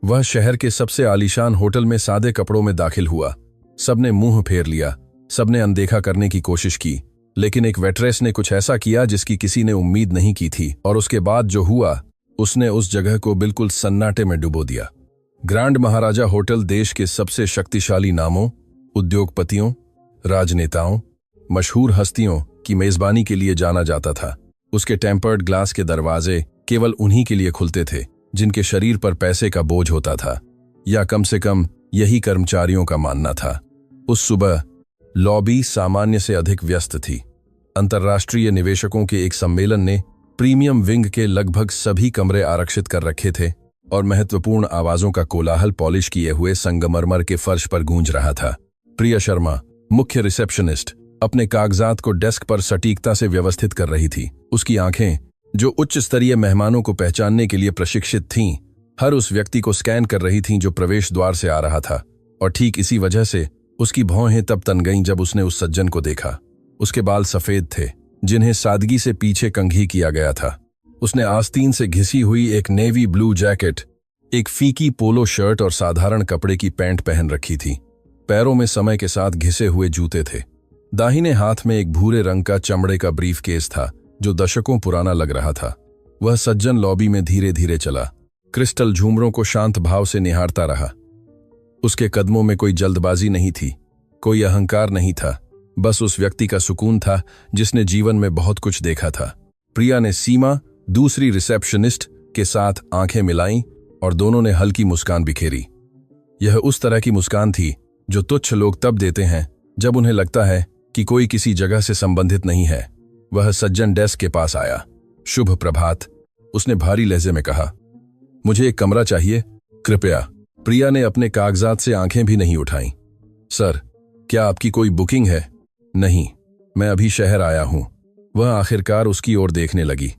वह शहर के सबसे आलीशान होटल में सादे कपड़ों में दाखिल हुआ। सबने मुंह फेर लिया, सबने अनदेखा करने की कोशिश की, लेकिन एक वेट्रेस ने कुछ ऐसा किया जिसकी किसी ने उम्मीद नहीं की थी, और उसके बाद जो हुआ उसने उस जगह को बिल्कुल सन्नाटे में डुबो दिया। ग्रैंड महाराजा होटल देश के सबसे शक्तिशाली नामों, उद्योगपतियों, राजनेताओं, मशहूर हस्तियों की मेजबानी के लिए जाना जाता था। उसके टेम्पर्ड ग्लास के दरवाजे केवल उन्हीं के लिए खुलते थे जिनके शरीर पर पैसे का बोझ होता था, या कम से कम यही कर्मचारियों का मानना था। उस सुबह लॉबी सामान्य से अधिक व्यस्त थी। अंतर्राष्ट्रीय निवेशकों के एक सम्मेलन ने प्रीमियम विंग के लगभग सभी कमरे आरक्षित कर रखे थे, और महत्वपूर्ण आवाजों का कोलाहल पॉलिश किए हुए संगमरमर के फर्श पर गूंज रहा था। प्रिया शर्मा, मुख्य रिसेप्शनिस्ट, अपने कागजात को डेस्क पर सटीकता से व्यवस्थित कर रही थी। उसकी आंखें, जो उच्च स्तरीय मेहमानों को पहचानने के लिए प्रशिक्षित थीं, हर उस व्यक्ति को स्कैन कर रही थीं जो प्रवेश द्वार से आ रहा था। और ठीक इसी वजह से उसकी भौहें तब तन गईं जब उसने उस सज्जन को देखा। उसके बाल सफेद थे, जिन्हें सादगी से पीछे कंघी किया गया था। उसने आस्तीन से घिसी हुई एक नेवी ब्लू जैकेट, एक फीकी पोलो शर्ट और साधारण कपड़े की पैंट पहन रखी थी। पैरों में समय के साथ घिसे हुए जूते थे। दाहिने हाथ में एक भूरे रंग का चमड़े का ब्रीफकेस था जो दशकों पुराना लग रहा था। वह सज्जन लॉबी में धीरे धीरे चला, क्रिस्टल झूमरों को शांत भाव से निहारता रहा। उसके कदमों में कोई जल्दबाजी नहीं थी, कोई अहंकार नहीं था, बस उस व्यक्ति का सुकून था जिसने जीवन में बहुत कुछ देखा था। प्रिया ने सीमा, दूसरी रिसेप्शनिस्ट, के साथ आंखें मिलाईं और दोनों ने हल्की मुस्कान बिखेरी। यह उस तरह की मुस्कान थी जो तुच्छ लोग तब देते हैं जब उन्हें लगता है कि कोई किसी जगह से संबंधित नहीं है। वह सज्जन डेस्क के पास आया। शुभ प्रभात, उसने भारी लहजे में कहा। मुझे एक कमरा चाहिए, कृपया। प्रिया ने अपने कागजात से आंखें भी नहीं उठाईं। सर, क्या आपकी कोई बुकिंग है? नहीं, मैं अभी शहर आया हूं। वह आखिरकार उसकी ओर देखने लगी,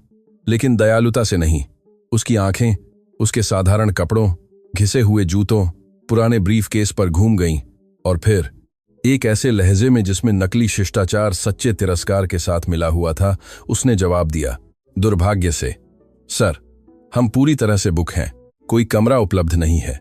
लेकिन दयालुता से नहीं। उसकी आंखें उसके साधारण कपड़ों, घिसे हुए जूतों, पुराने ब्रीफकेस पर घूम गईं, और फिर एक ऐसे लहजे में जिसमें नकली शिष्टाचार सच्चे तिरस्कार के साथ मिला हुआ था, उसने जवाब दिया, दुर्भाग्य से सर, हम पूरी तरह से बुक हैं, कोई कमरा उपलब्ध नहीं है।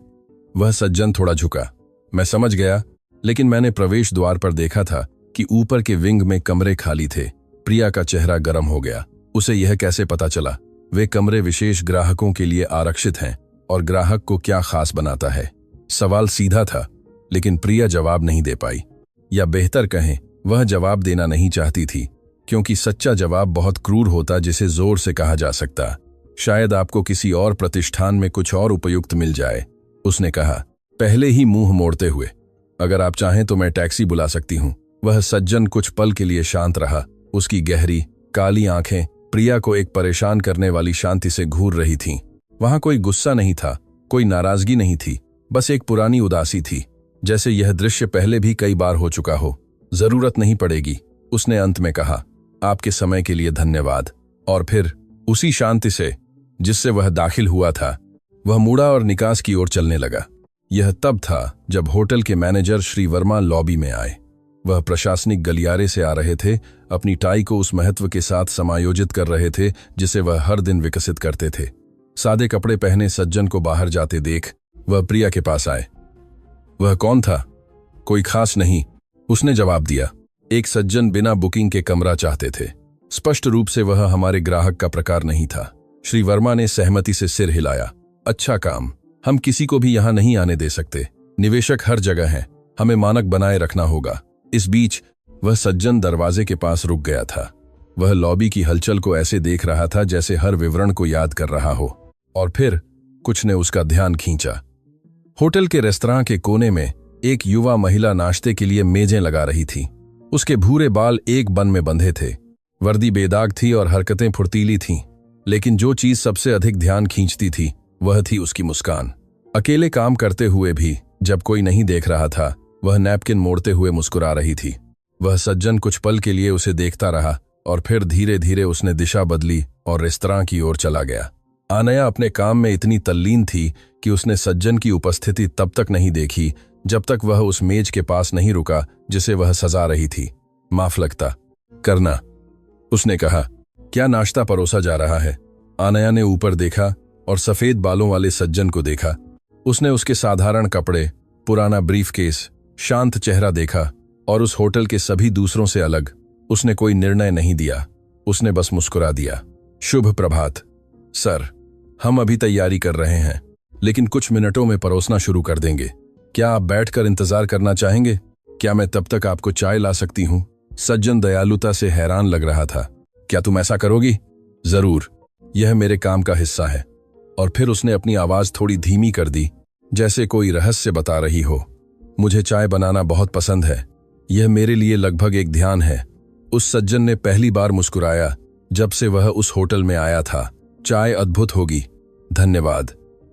वह सज्जन थोड़ा झुका। मैं समझ गया, लेकिन मैंने प्रवेश द्वार पर देखा था कि ऊपर के विंग में कमरे खाली थे। प्रिया का चेहरा गर्म हो गया। उसे यह कैसे पता चला? वे कमरे विशेष ग्राहकों के लिए आरक्षित हैं, और ग्राहक को क्या खास बनाता है? सवाल सीधा था, लेकिन प्रिया जवाब नहीं दे पाई, या बेहतर कहें, वह जवाब देना नहीं चाहती थी, क्योंकि सच्चा जवाब बहुत क्रूर होता जिसे जोर से कहा जा सकता। शायद आपको किसी और प्रतिष्ठान में कुछ और उपयुक्त मिल जाए, उसने कहा, पहले ही मुंह मोड़ते हुए। अगर आप चाहें तो मैं टैक्सी बुला सकती हूं। वह सज्जन कुछ पल के लिए शांत रहा। उसकी गहरी काली आंखें प्रिया को एक परेशान करने वाली शांति से घूर रही थीं। वहां कोई गुस्सा नहीं था, कोई नाराजगी नहीं थी, बस एक पुरानी उदासी थी, जैसे यह दृश्य पहले भी कई बार हो चुका हो। जरूरत नहीं पड़ेगी, उसने अंत में कहा। आपके समय के लिए धन्यवाद। और फिर उसी शांति से जिससे वह दाखिल हुआ था, वह मुड़ा और निकास की ओर चलने लगा। यह तब था जब होटल के मैनेजर श्री वर्मा लॉबी में आए। वह प्रशासनिक गलियारे से आ रहे थे, अपनी टाई को उस महत्व के साथ समायोजित कर रहे थे जिसे वह हर दिन विकसित करते थे। सादे कपड़े पहने सज्जन को बाहर जाते देख वह प्रिया के पास आए। वह कौन था? कोई खास नहीं, उसने जवाब दिया। एक सज्जन बिना बुकिंग के कमरा चाहते थे। स्पष्ट रूप से वह हमारे ग्राहक का प्रकार नहीं था। श्री वर्मा ने सहमति से सिर हिलाया। अच्छा काम, हम किसी को भी यहां नहीं आने दे सकते। निवेशक हर जगह हैं, हमें मानक बनाए रखना होगा। इस बीच वह सज्जन दरवाजे के पास रुक गया था। वह लॉबी की हलचल को ऐसे देख रहा था जैसे हर विवरण को याद कर रहा हो। और फिर कुछ ने उसका ध्यान खींचा। होटल के रेस्तरां के कोने में एक युवा महिला नाश्ते के लिए मेजें लगा रही थी। उसके भूरे बाल एक बन में बंधे थे, वर्दी बेदाग थी और हरकतें फुर्तीली थीं। लेकिन जो चीज सबसे अधिक ध्यान खींचती थी वह थी उसकी मुस्कान। अकेले काम करते हुए भी जब कोई नहीं देख रहा था, वह नैपकिन मोड़ते हुए मुस्कुरा रही थी। वह सज्जन कुछ पल के लिए उसे देखता रहा, और फिर धीरे धीरे उसने दिशा बदली और रेस्तरां की ओर चला गया। आनया अपने काम में इतनी तल्लीन थी कि उसने सज्जन की उपस्थिति तब तक नहीं देखी जब तक वह उस मेज के पास नहीं रुका जिसे वह सजा रही थी। माफ लगता करना, उसने कहा। क्या नाश्ता परोसा जा रहा है? आनया ने ऊपर देखा और सफेद बालों वाले सज्जन को देखा। उसने उसके साधारण कपड़े, पुराना ब्रीफकेस, शांत चेहरा देखा और उस होटल के सभी दूसरों से अलग। उसने कोई निर्णय नहीं दिया, उसने बस मुस्कुरा दिया। शुभ प्रभात सर, हम अभी तैयारी कर रहे हैं, लेकिन कुछ मिनटों में परोसना शुरू कर देंगे। क्या आप बैठकर इंतजार करना चाहेंगे? क्या मैं तब तक आपको चाय ला सकती हूँ? सज्जन दयालुता से हैरान लग रहा था। क्या तुम ऐसा करोगी? जरूर, यह मेरे काम का हिस्सा है। और फिर उसने अपनी आवाज थोड़ी धीमी कर दी, जैसे कोई रहस्य बता रही हो। मुझे चाय बनाना बहुत पसंद है, यह मेरे लिए लगभग एक ध्यान है। उस सज्जन ने पहली बार मुस्कुराया जब से वह उस होटल में आया था। चाय अद्भुत होगी, धन्यवाद।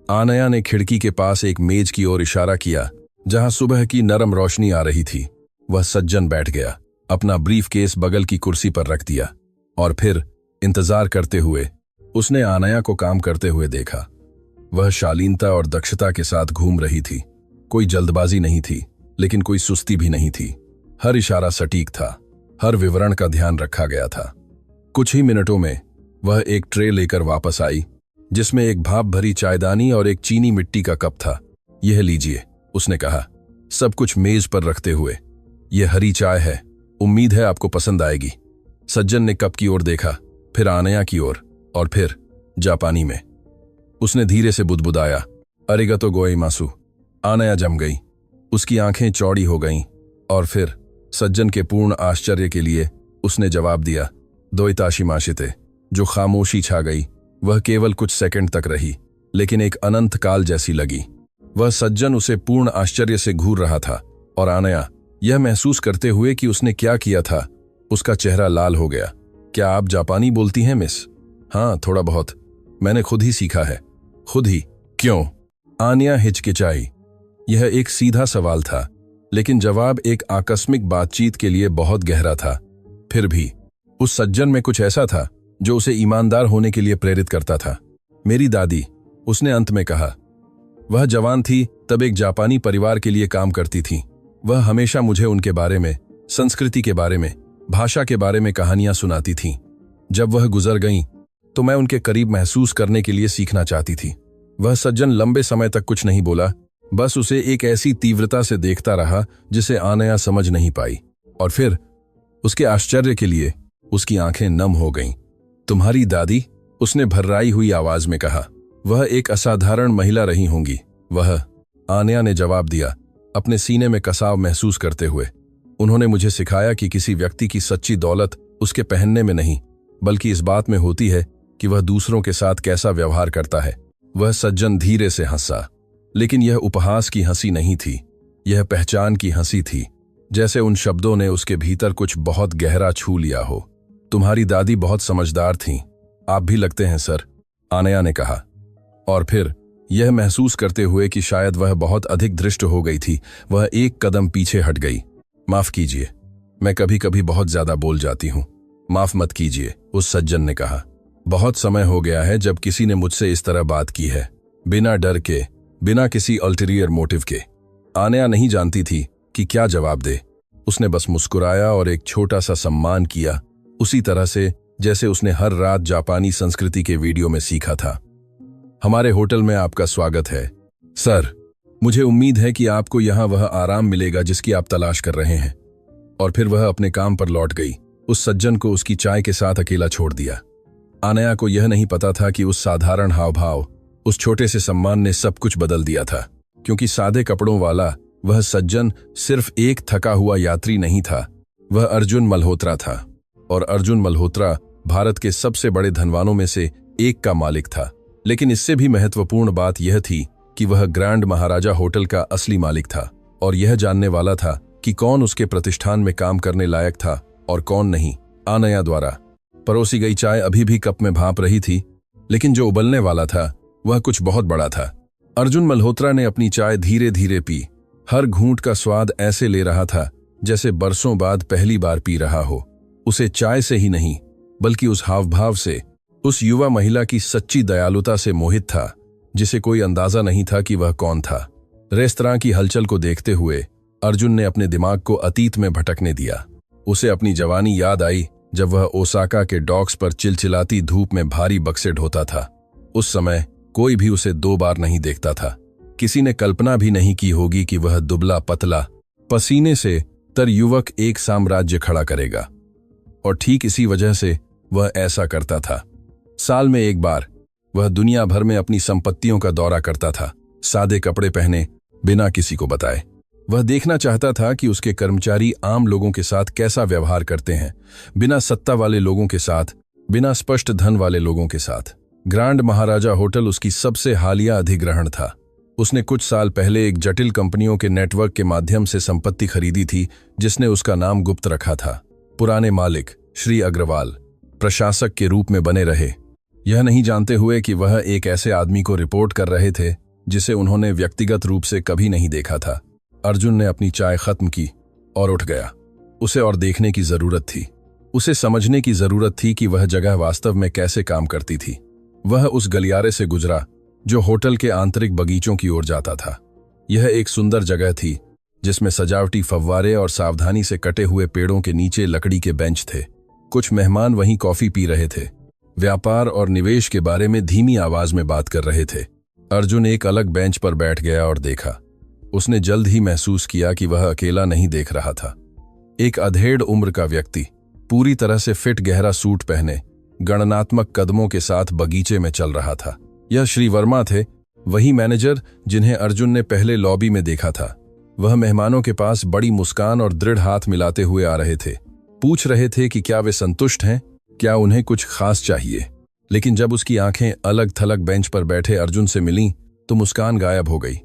आनया ने खिड़की के पास एक मेज की ओर इशारा किया, जहां सुबह की नरम रोशनी आ रही थी। वह सज्जन बैठ गया, अपना ब्रीफकेस बगल की कुर्सी पर रख दिया और फिर इंतजार करते हुए उसने आनया को काम करते हुए देखा। वह शालीनता और दक्षता के साथ घूम रही थी। कोई जल्दबाजी नहीं थी, लेकिन कोई सुस्ती भी नहीं थी। हर इशारा सटीक था, हर विवरण का ध्यान रखा गया था। कुछ ही मिनटों में वह एक ट्रे लेकर वापस आई, जिसमें एक भाप भरी चायदानी और एक चीनी मिट्टी का कप था। यह लीजिए, उसने कहा, सब कुछ मेज पर रखते हुए। यह हरी चाय है, उम्मीद है आपको पसंद आएगी। सज्जन ने कप की ओर देखा, फिर आनया की ओर और फिर जापानी में। उसने धीरे से बुदबुदाया, अरिगतो गोएमासु। आनया जम गई, उसकी आंखें चौड़ी हो गईं और फिर सज्जन के पूर्ण आश्चर्य के लिए उसने जवाब दिया, दोइताशिमाशिते। जो खामोशी छा गई वह केवल कुछ सेकंड तक रही, लेकिन एक अनंत काल जैसी लगी। वह सज्जन उसे पूर्ण आश्चर्य से घूर रहा था और आनया, यह महसूस करते हुए कि उसने क्या किया था, उसका चेहरा लाल हो गया। क्या आप जापानी बोलती हैं मिस? हाँ, थोड़ा बहुत, मैंने खुद ही सीखा है। खुद ही? क्यों? आनया हिचकिचाई। यह एक सीधा सवाल था, लेकिन जवाब एक आकस्मिक बातचीत के लिए बहुत गहरा था। फिर भी उस सज्जन में कुछ ऐसा था जो उसे ईमानदार होने के लिए प्रेरित करता था। मेरी दादी, उसने अंत में कहा। वह जवान थी तब एक जापानी परिवार के लिए काम करती थी। वह हमेशा मुझे उनके बारे में, संस्कृति के बारे में, भाषा के बारे में कहानियां सुनाती थीं। जब वह गुजर गईं तो मैं उनके करीब महसूस करने के लिए सीखना चाहती थी। वह सज्जन लंबे समय तक कुछ नहीं बोला, बस उसे एक ऐसी तीव्रता से देखता रहा जिसे आनया समझ नहीं पाई। और फिर उसके आश्चर्य के लिए उसकी आंखें नम हो गईं। तुम्हारी दादी? उसने भर्राई हुई आवाज में कहा। वह एक असाधारण महिला रही होंगी। वह, आनया ने जवाब दिया, अपने सीने में कसाव महसूस करते हुए। उन्होंने मुझे सिखाया कि किसी व्यक्ति की सच्ची दौलत उसके पहनने में नहीं, बल्कि इस बात में होती है कि वह दूसरों के साथ कैसा व्यवहार करता है। वह सज्जन धीरे से हंसा, लेकिन यह उपहास की हंसी नहीं थी, यह पहचान की हंसी थी, जैसे उन शब्दों ने उसके भीतर कुछ बहुत गहरा छू लिया हो। तुम्हारी दादी बहुत समझदार थीं, आप भी लगते हैं सर, आनया ने कहा। और फिर यह महसूस करते हुए कि शायद वह बहुत अधिक दृष्ट हो गई थी, वह एक कदम पीछे हट गई। माफ कीजिए, मैं कभी कभी बहुत ज्यादा बोल जाती हूँ, माफ मत कीजिए, उस सज्जन ने कहा। बहुत समय हो गया है जब किसी ने मुझसे इस तरह बात की है, बिना डर के, बिना किसी अल्टीरियर मोटिव के। आनया नहीं जानती थी कि क्या जवाब दे। उसने बस मुस्कुराया और एक छोटा सा सम्मान किया, उसी तरह से जैसे उसने हर रात जापानी संस्कृति के वीडियो में सीखा था। हमारे होटल में आपका स्वागत है सर। मुझे उम्मीद है कि आपको यहाँ वह आराम मिलेगा जिसकी आप तलाश कर रहे हैं। और फिर वह अपने काम पर लौट गई, उस सज्जन को उसकी चाय के साथ अकेला छोड़ दिया। आनया को यह नहीं पता था कि उस साधारण हाव भाव, उस छोटे से सम्मान ने सब कुछ बदल दिया था, क्योंकि सादे कपड़ों वाला वह सज्जन सिर्फ एक थका हुआ यात्री नहीं था, वह अर्जुन मल्होत्रा था। और अर्जुन मल्होत्रा भारत के सबसे बड़े धनवानों में से एक का मालिक था। लेकिन इससे भी महत्वपूर्ण बात यह थी कि वह ग्रैंड महाराजा होटल का असली मालिक था और यह जानने वाला था कि कौन उसके प्रतिष्ठान में काम करने लायक था और कौन नहीं। आनया द्वारा परोसी गई चाय अभी भी कप में भाप रही थी, लेकिन जो उबलने वाला था वह कुछ बहुत बड़ा था। अर्जुन मल्होत्रा ने अपनी चाय धीरे धीरे पी। हर घूंट का स्वाद ऐसे ले रहा था जैसे बरसों बाद पहली बार पी रहा हो। उसे चाय से ही नहीं, बल्कि उस हावभाव से, उस युवा महिला की सच्ची दयालुता से मोहित था, जिसे कोई अंदाजा नहीं था कि वह कौन था। रेस्तरां की हलचल को देखते हुए अर्जुन ने अपने दिमाग को अतीत में भटकने दिया। उसे अपनी जवानी याद आई जब वह ओसाका के डॉक्स पर चिलचिलाती धूप में भारी बक्से ढोता था। उस समय कोई भी उसे 2 बार नहीं देखता था। किसी ने कल्पना भी नहीं की होगी कि वह दुबला पतला पसीने से तर युवक एक साम्राज्य खड़ा करेगा। और ठीक इसी वजह से वह ऐसा करता था। साल में एक बार वह दुनिया भर में अपनी संपत्तियों का दौरा करता था, सादे कपड़े पहने, बिना किसी को बताए। वह देखना चाहता था कि उसके कर्मचारी आम लोगों के साथ कैसा व्यवहार करते हैं, बिना सत्ता वाले लोगों के साथ, बिना स्पष्ट धन वाले लोगों के साथ। ग्रांड महाराजा होटल उसकी सबसे हालिया अधिग्रहण था। उसने कुछ साल पहले एक जटिल कंपनियों के नेटवर्क के माध्यम से संपत्ति खरीदी थी, जिसने उसका नाम गुप्त रखा था। पुराने मालिक श्री अग्रवाल प्रशासक के रूप में बने रहे, यह नहीं जानते हुए कि वह एक ऐसे आदमी को रिपोर्ट कर रहे थे जिसे उन्होंने व्यक्तिगत रूप से कभी नहीं देखा था। अर्जुन ने अपनी चाय खत्म की और उठ गया। उसे और देखने की जरूरत थी। उसे समझने की जरूरत थी कि वह जगह वास्तव में कैसे काम करती थी। वह उस गलियारे से गुजरा जो होटल के आंतरिक बगीचों की ओर जाता था। यह एक सुंदर जगह थी जिसमें सजावटी फव्वारे और सावधानी से कटे हुए पेड़ों के नीचे लकड़ी के बेंच थे। कुछ मेहमान वहीं कॉफी पी रहे थे, व्यापार और निवेश के बारे में धीमी आवाज में बात कर रहे थे। अर्जुन एक अलग बेंच पर बैठ गया और देखा। उसने जल्द ही महसूस किया कि वह अकेला नहीं देख रहा था। एक अधेड़ उम्र का व्यक्ति पूरी तरह से फिट गहरा सूट पहने गणनात्मक कदमों के साथ बगीचे में चल रहा था। यह श्री वर्मा थे, वही मैनेजर जिन्हें अर्जुन ने पहले लॉबी में देखा था। वह मेहमानों के पास बड़ी मुस्कान और दृढ़ हाथ मिलाते हुए आ रहे थे। पूछ रहे थे कि क्या वे संतुष्ट हैं, क्या उन्हें कुछ खास चाहिए। लेकिन जब उसकी आंखें अलग थलग बेंच पर बैठे अर्जुन से मिलीं तो मुस्कान गायब हो गई।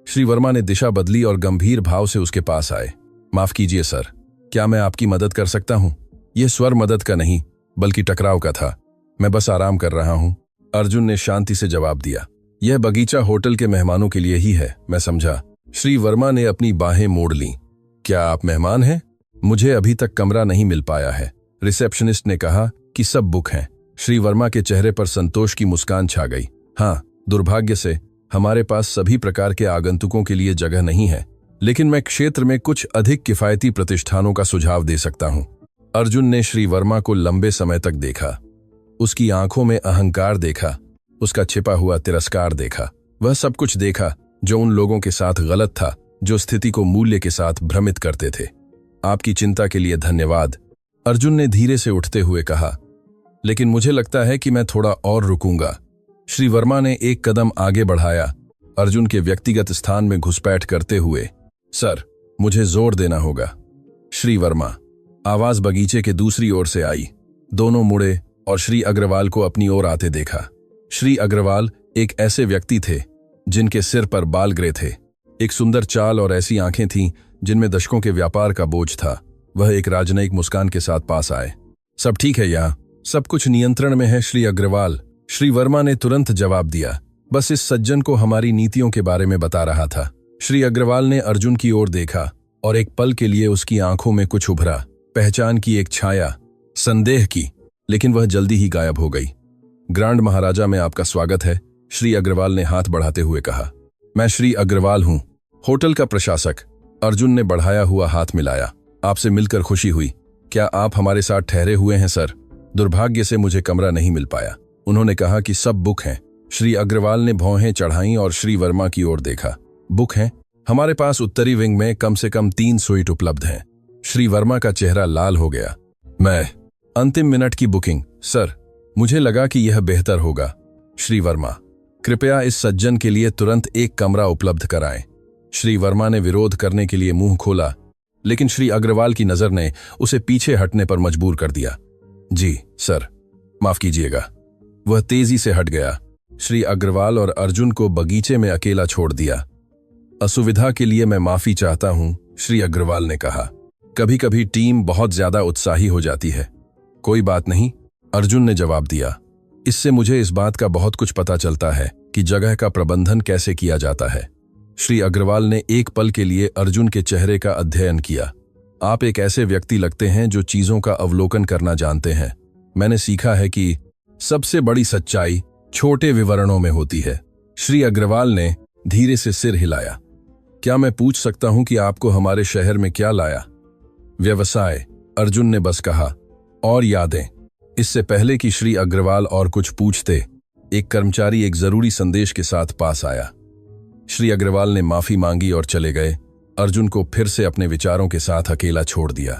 श्री वर्मा ने दिशा बदली और गंभीर भाव से उसके पास आए। माफ कीजिए सर, क्या मैं आपकी मदद कर सकता हूं? यह स्वर मदद का नहीं बल्कि टकराव का था। मैं बस आराम कर रहा हूं, अर्जुन ने शांति से जवाब दिया। यह बगीचा होटल के मेहमानों के लिए ही है, मैं समझा। श्री वर्मा ने अपनी बाहें मोड़ लीं। क्या आप मेहमान हैं? मुझे अभी तक कमरा नहीं मिल पाया है। रिसेप्शनिस्ट ने कहा कि सब बुक हैं। श्री वर्मा के चेहरे पर संतोष की मुस्कान छा गई। हाँ, दुर्भाग्य से हमारे पास सभी प्रकार के आगंतुकों के लिए जगह नहीं है, लेकिन मैं क्षेत्र में कुछ अधिक किफायती प्रतिष्ठानों का सुझाव दे सकता हूं। अर्जुन ने श्री वर्मा को लंबे समय तक देखा। उसकी आंखों में अहंकार देखा, उसका छिपा हुआ तिरस्कार देखा। वह सब कुछ देखा जो उन लोगों के साथ गलत था जो स्थिति को मूल्य के साथ भ्रमित करते थे। आपकी चिंता के लिए धन्यवाद, अर्जुन ने धीरे से उठते हुए कहा, लेकिन मुझे लगता है कि मैं थोड़ा और रुकूंगा। श्री वर्मा ने एक कदम आगे बढ़ाया, अर्जुन के व्यक्तिगत स्थान में घुसपैठ करते हुए। सर, मुझे जोर देना होगा। श्री वर्मा, आवाज बगीचे के दूसरी ओर से आई। दोनों मुड़े और श्री अग्रवाल को अपनी ओर आते देखा। श्री अग्रवाल एक ऐसे व्यक्ति थे जिनके सिर पर बाल ग्रे थे, एक सुंदर चाल और ऐसी आंखें थीं जिनमें दशकों के व्यापार का बोझ था। वह एक राजनयिक मुस्कान के साथ पास आए। सब ठीक है यहाँ, सब कुछ नियंत्रण में है श्री अग्रवाल, श्री वर्मा ने तुरंत जवाब दिया। बस इस सज्जन को हमारी नीतियों के बारे में बता रहा था। श्री अग्रवाल ने अर्जुन की ओर देखा और एक पल के लिए उसकी आंखों में कुछ उभरा, पहचान की एक छाया, संदेह की, लेकिन वह जल्दी ही गायब हो गई। ग्रांड महाराजा में आपका स्वागत है, श्री अग्रवाल ने हाथ बढ़ाते हुए कहा। मैं श्री अग्रवाल हूं, होटल का प्रशासक। अर्जुन ने बढ़ाया हुआ हाथ मिलाया। आपसे मिलकर खुशी हुई। क्या आप हमारे साथ ठहरे हुए हैं सर? दुर्भाग्य से मुझे कमरा नहीं मिल पाया। उन्होंने कहा कि सब बुक हैं। श्री अग्रवाल ने भौहें चढ़ाईं और श्री वर्मा की ओर देखा। बुक हैं? हमारे पास उत्तरी विंग में कम से कम 3 स्वीट उपलब्ध हैं। श्री वर्मा का चेहरा लाल हो गया। मैं अंतिम मिनट की बुकिंग सर, मुझे लगा कि यह बेहतर होगा। श्री वर्मा, कृपया इस सज्जन के लिए तुरंत एक कमरा उपलब्ध कराएं। श्री वर्मा ने विरोध करने के लिए मुंह खोला, लेकिन श्री अग्रवाल की नजर ने उसे पीछे हटने पर मजबूर कर दिया। जी सर, माफ कीजिएगा। वह तेजी से हट गया। श्री अग्रवाल और अर्जुन को बगीचे में अकेला छोड़ दिया। असुविधा के लिए मैं माफी चाहता हूं, श्री अग्रवाल ने कहा। कभी कभी टीम बहुत ज्यादा उत्साही हो जाती है। कोई बात नहीं, अर्जुन ने जवाब दिया। इससे मुझे इस बात का बहुत कुछ पता चलता है कि जगह का प्रबंधन कैसे किया जाता है। श्री अग्रवाल ने एक पल के लिए अर्जुन के चेहरे का अध्ययन किया। आप एक ऐसे व्यक्ति लगते हैं जो चीजों का अवलोकन करना जानते हैं। मैंने सीखा है कि सबसे बड़ी सच्चाई छोटे विवरणों में होती है। श्री अग्रवाल ने धीरे से सिर हिलाया। क्या मैं पूछ सकता हूं कि आपको हमारे शहर में क्या लाया? व्यवसाय, अर्जुन ने बस कहा, और यादें। इससे पहले कि श्री अग्रवाल और कुछ पूछते, एक कर्मचारी एक जरूरी संदेश के साथ पास आया। श्री अग्रवाल ने माफी मांगी और चले गए। अर्जुन को फिर से अपने विचारों के साथ अकेला छोड़ दिया।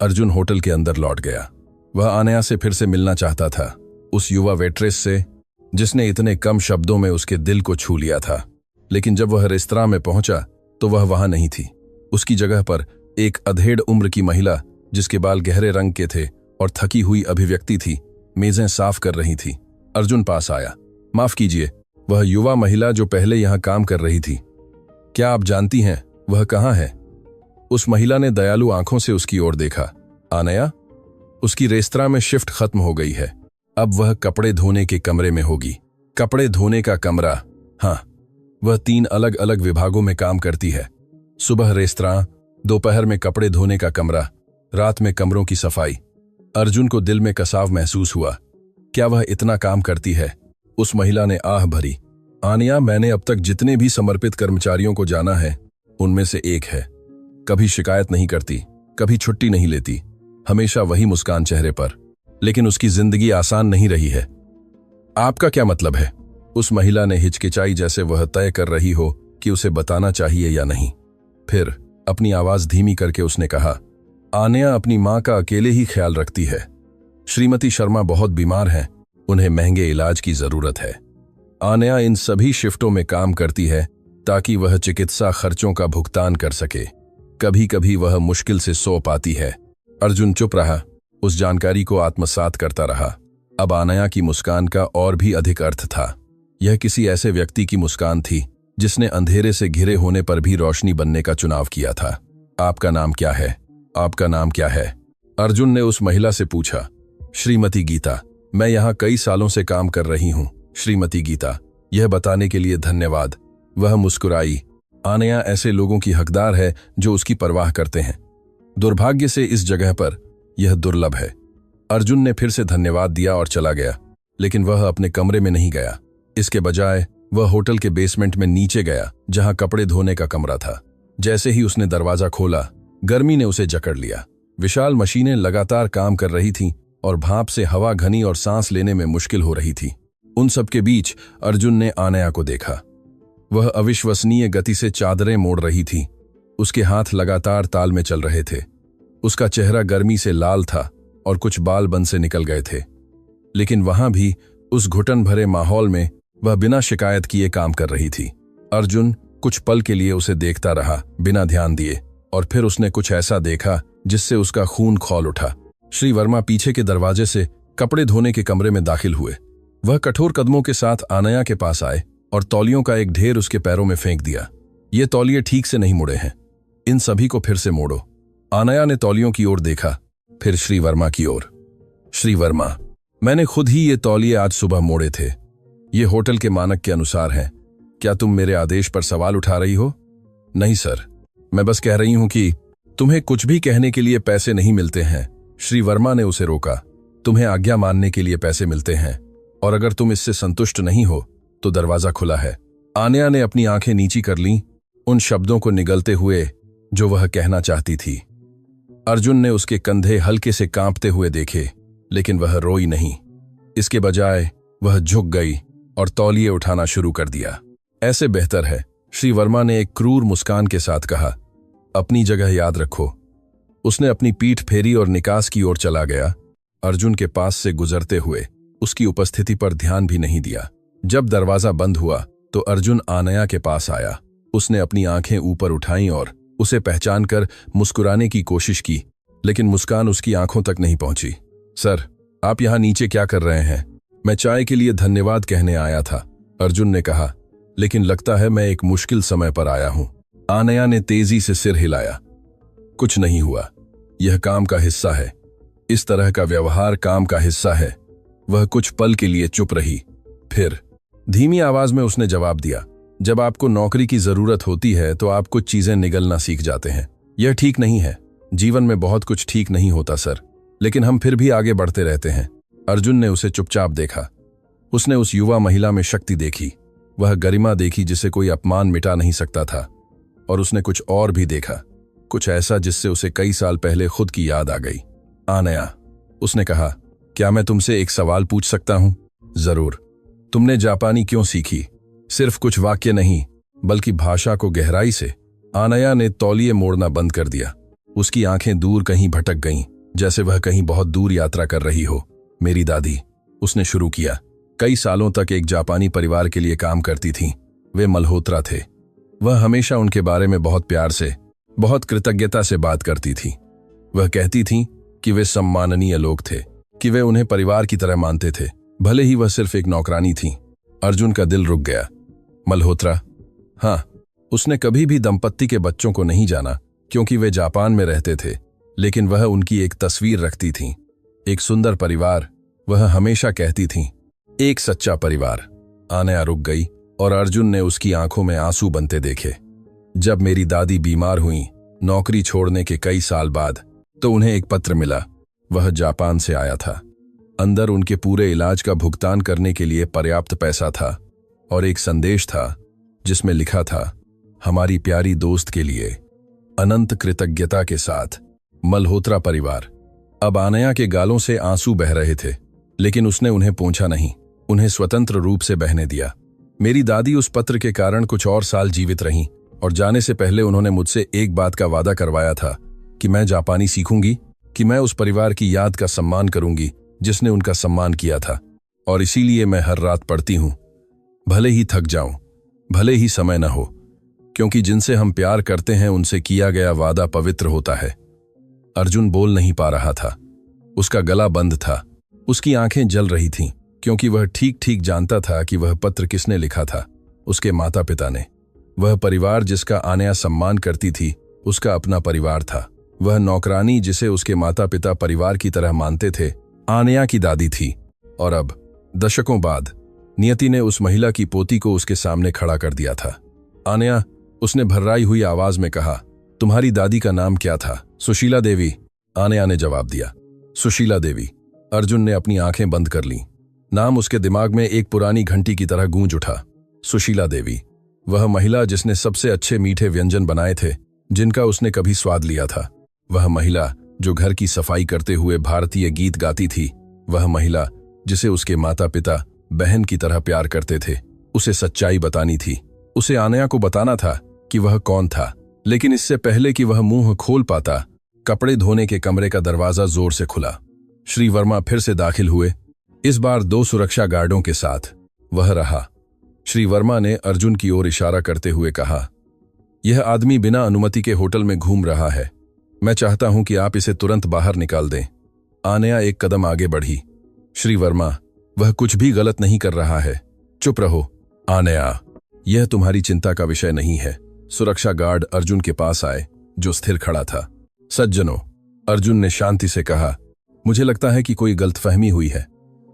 अर्जुन होटल के अंदर लौट गया। वह आनया से फिर से मिलना चाहता था, उस युवा वेट्रेस से जिसने इतने कम शब्दों में उसके दिल को छू लिया था। लेकिन जब वह रेस्तरां में पहुंचा तो वह वहां नहीं थी। उसकी जगह पर एक अधेड़ उम्र की महिला, जिसके बाल गहरे रंग के थे और थकी हुई अभिव्यक्ति थी, मेजें साफ कर रही थी। अर्जुन पास आया। माफ कीजिए, वह युवा महिला जो पहले यहां काम कर रही थी, क्या आप जानती हैं वह कहां है? उस महिला ने दयालु आंखों से उसकी ओर देखा। आनया, उसकी रेस्तरां में शिफ्ट खत्म हो गई है, अब वह कपड़े धोने के कमरे में होगी। कपड़े धोने का कमरा? हाँ, वह 3 अलग अलग विभागों में काम करती है। सुबह रेस्तरां, दोपहर में कपड़े धोने का कमरा, रात में कमरों की सफाई। अर्जुन को दिल में कसाव महसूस हुआ। क्या वह इतना काम करती है? उस महिला ने आह भरी। आनया, मैंने अब तक जितने भी समर्पित कर्मचारियों को जाना है उनमें से एक है। कभी शिकायत नहीं करती, कभी छुट्टी नहीं लेती, हमेशा वही मुस्कान चेहरे पर। लेकिन उसकी जिंदगी आसान नहीं रही है। आपका क्या मतलब है? उस महिला ने हिचकिचाई, जैसे वह तय कर रही हो कि उसे बताना चाहिए या नहीं। फिर अपनी आवाज धीमी करके उसने कहा, आनया अपनी मां का अकेले ही ख्याल रखती है। श्रीमती शर्मा बहुत बीमार हैं, उन्हें महंगे इलाज की जरूरत है। आनया इन सभी शिफ्टों में काम करती है ताकि वह चिकित्सा खर्चों का भुगतान कर सके। कभी कभी वह मुश्किल से सो पाती है। अर्जुन चुप रहा, उस जानकारी को आत्मसात करता रहा। अब आनया की मुस्कान का और भी अधिक अर्थ था। यह किसी ऐसे व्यक्ति की मुस्कान थी जिसने अंधेरे से घिरे होने पर भी रोशनी बनने का चुनाव किया था। आपका नाम क्या है? आपका नाम क्या है? अर्जुन ने उस महिला से पूछा। श्रीमती गीता, मैं यहाँ कई सालों से काम कर रही हूँ। श्रीमती गीता, यह बताने के लिए धन्यवाद। वह मुस्कुराई। आनया ऐसे लोगों की हकदार है जो उसकी परवाह करते हैं। दुर्भाग्य से इस जगह पर यह दुर्लभ है। अर्जुन ने फिर से धन्यवाद दिया और चला गया। लेकिन वह अपने कमरे में नहीं गया। इसके बजाय वह होटल के बेसमेंट में नीचे गया, जहां कपड़े धोने का कमरा था। जैसे ही उसने दरवाजा खोला, गर्मी ने उसे जकड़ लिया। विशाल मशीनें लगातार काम कर रही थीं और भाप से हवा घनी और सांस लेने में मुश्किल हो रही थी। उन सब के बीच अर्जुन ने आनया को देखा। वह अविश्वसनीय गति से चादरें मोड़ रही थी। उसके हाथ लगातार ताल में चल रहे थे। उसका चेहरा गर्मी से लाल था और कुछ बाल बन से निकल गए थे। लेकिन वहां भी उस घुटन भरे माहौल में वह बिना शिकायत किए काम कर रही थी। अर्जुन कुछ पल के लिए उसे देखता रहा, बिना ध्यान दिए, और फिर उसने कुछ ऐसा देखा जिससे उसका खून खौल उठा। श्री वर्मा पीछे के दरवाजे से कपड़े धोने के कमरे में दाखिल हुए। वह कठोर कदमों के साथ आनया के पास आए और तौलियों का एक ढेर उसके पैरों में फेंक दिया। ये तौलिए ठीक से नहीं मुड़े हैं, इन सभी को फिर से मोड़ो। आनया ने तौलियों की ओर देखा, फिर श्री वर्मा की ओर। श्री वर्मा, मैंने खुद ही ये तौलिए आज सुबह मोड़े थे। ये होटल के मानक के अनुसार हैं। क्या तुम मेरे आदेश पर सवाल उठा रही हो? नहीं सर, मैं बस कह रही हूं कि तुम्हें कुछ भी कहने के लिए पैसे नहीं मिलते हैं। श्री वर्मा ने उसे रोका। तुम्हें आज्ञा मानने के लिए पैसे मिलते हैं, और अगर तुम इससे संतुष्ट नहीं हो तो दरवाजा खुला है। आनया ने अपनी आंखें नीची कर लीं, उन शब्दों को निगलते हुए जो वह कहना चाहती थी। अर्जुन ने उसके कंधे हल्के से कांपते हुए देखे, लेकिन वह रोई नहीं। इसके बजाय वह झुक गई और तौलिए उठाना शुरू कर दिया। ऐसे बेहतर है, श्री वर्मा ने एक क्रूर मुस्कान के साथ कहा। अपनी जगह याद रखो। उसने अपनी पीठ फेरी और निकास की ओर चला गया। अर्जुन के पास से गुजरते हुए उसकी उपस्थिति पर ध्यान भी नहीं दिया। जब दरवाजा बंद हुआ तो अर्जुन आनया के पास आया। उसने अपनी आंखें ऊपर उठाईं और उसे पहचानकर मुस्कुराने की कोशिश की, लेकिन मुस्कान उसकी आंखों तक नहीं पहुंची। सर, आप यहां नीचे क्या कर रहे हैं? मैं चाय के लिए धन्यवाद कहने आया था, अर्जुन ने कहा, लेकिन लगता है मैं एक मुश्किल समय पर आया हूं। आनया ने तेजी से सिर हिलाया। कुछ नहीं हुआ, यह काम का हिस्सा है। इस तरह का व्यवहार काम का हिस्सा है। वह कुछ पल के लिए चुप रही, फिर धीमी आवाज में उसने जवाब दिया, जब आपको नौकरी की जरूरत होती है तो आप कुछ चीजें निगलना सीख जाते हैं। यह ठीक नहीं है। जीवन में बहुत कुछ ठीक नहीं होता सर, लेकिन हम फिर भी आगे बढ़ते रहते हैं। अर्जुन ने उसे चुपचाप देखा। उसने उस युवा महिला में शक्ति देखी, वह गरिमा देखी जिसे कोई अपमान मिटा नहीं सकता था। और उसने कुछ और भी देखा, कुछ ऐसा जिससे उसे कई साल पहले खुद की याद आ गई। आनया, उसने कहा, क्या मैं तुमसे एक सवाल पूछ सकता हूं? जरूर। तुमने जापानी क्यों सीखी? सिर्फ कुछ वाक्य नहीं, बल्कि भाषा को गहराई से। आनया ने तौलिए मोड़ना बंद कर दिया। उसकी आंखें दूर कहीं भटक गईं, जैसे वह कहीं बहुत दूर यात्रा कर रही हो। मेरी दादी, उसने शुरू किया, कई सालों तक एक जापानी परिवार के लिए काम करती थीं। वे मल्होत्रा थे। वह हमेशा उनके बारे में बहुत प्यार से, बहुत कृतज्ञता से बात करती थी। वह कहती थीं कि वे सम्माननीय लोग थे, कि वे उन्हें परिवार की तरह मानते थे, भले ही वह सिर्फ एक नौकरानी थीं। अर्जुन का दिल रुक गया। मल्होत्रा? हाँ, उसने कभी भी दंपत्ति के बच्चों को नहीं जाना, क्योंकि वे जापान में रहते थे, लेकिन वह उनकी एक तस्वीर रखती थीं। एक सुंदर परिवार, वह हमेशा कहती थीं, एक सच्चा परिवार। आनया रुक गई और अर्जुन ने उसकी आंखों में आंसू बनते देखे। जब मेरी दादी बीमार हुई, नौकरी छोड़ने के कई साल बाद, तो उन्हें एक पत्र मिला। वह जापान से आया था। अंदर उनके पूरे इलाज का भुगतान करने के लिए पर्याप्त पैसा था और एक संदेश था जिसमें लिखा था, हमारी प्यारी दोस्त के लिए अनंत कृतज्ञता के साथ, मल्होत्रा परिवार। अब आनया के गालों से आंसू बह रहे थे, लेकिन उसने उन्हें पोंछा नहीं, उन्हें स्वतंत्र रूप से बहने दिया। मेरी दादी उस पत्र के कारण कुछ और साल जीवित रहीं और जाने से पहले उन्होंने मुझसे एक बात का वादा करवाया था कि मैं जापानी सीखूंगी, कि मैं उस परिवार की याद का सम्मान करूंगी जिसने उनका सम्मान किया था। और इसीलिए मैं हर रात पढ़ती हूं, भले ही थक जाऊं, भले ही समय न हो, क्योंकि जिनसे हम प्यार करते हैं उनसे किया गया वादा पवित्र होता है। अर्जुन बोल नहीं पा रहा था। उसका गला बंद था। उसकी आंखें जल रही थीं, क्योंकि वह ठीक ठीक जानता था कि वह पत्र किसने लिखा था। उसके माता पिता ने। वह परिवार जिसका आनया सम्मान करती थी, उसका अपना परिवार था। वह नौकरानी जिसे उसके माता पिता परिवार की तरह मानते थे, आनया की दादी थी। और अब, दशकों बाद, नियति ने उस महिला की पोती को उसके सामने खड़ा कर दिया था। आनया, उसने भर्राई हुई आवाज में कहा, तुम्हारी दादी का नाम क्या था? सुशीला देवी, आनया ने जवाब दिया। सुशीला देवी। अर्जुन ने अपनी आंखें बंद कर लीं। नाम उसके दिमाग में एक पुरानी घंटी की तरह गूंज उठा। सुशीला देवी, वह महिला जिसने सबसे अच्छे मीठे व्यंजन बनाए थे जिनका उसने कभी स्वाद लिया था। वह महिला जो घर की सफाई करते हुए भारतीय गीत गाती थी। वह महिला जिसे उसके माता पिता बहन की तरह प्यार करते थे। उसे सच्चाई बतानी थी। उसे आनया को बताना था कि वह कौन था। लेकिन इससे पहले कि वह मुंह खोल पाता, कपड़े धोने के कमरे का दरवाजा जोर से खुला। श्री वर्मा फिर से दाखिल हुए, इस बार 2 सुरक्षा गार्डों के साथ। वह रहा। श्री वर्मा ने अर्जुन की ओर इशारा करते हुए कहा, यह आदमी बिना अनुमति के होटल में घूम रहा है। मैं चाहता हूं कि आप इसे तुरंत बाहर निकाल दें। आनया एक कदम आगे बढ़ी। श्री वर्मा, वह कुछ भी गलत नहीं कर रहा है। चुप रहो। आनया, यह तुम्हारी चिंता का विषय नहीं है। सुरक्षा गार्ड अर्जुन के पास आए, जो स्थिर खड़ा था। सज्जनों, अर्जुन ने शांति से कहा, मुझे लगता है कि कोई गलतफहमी हुई है।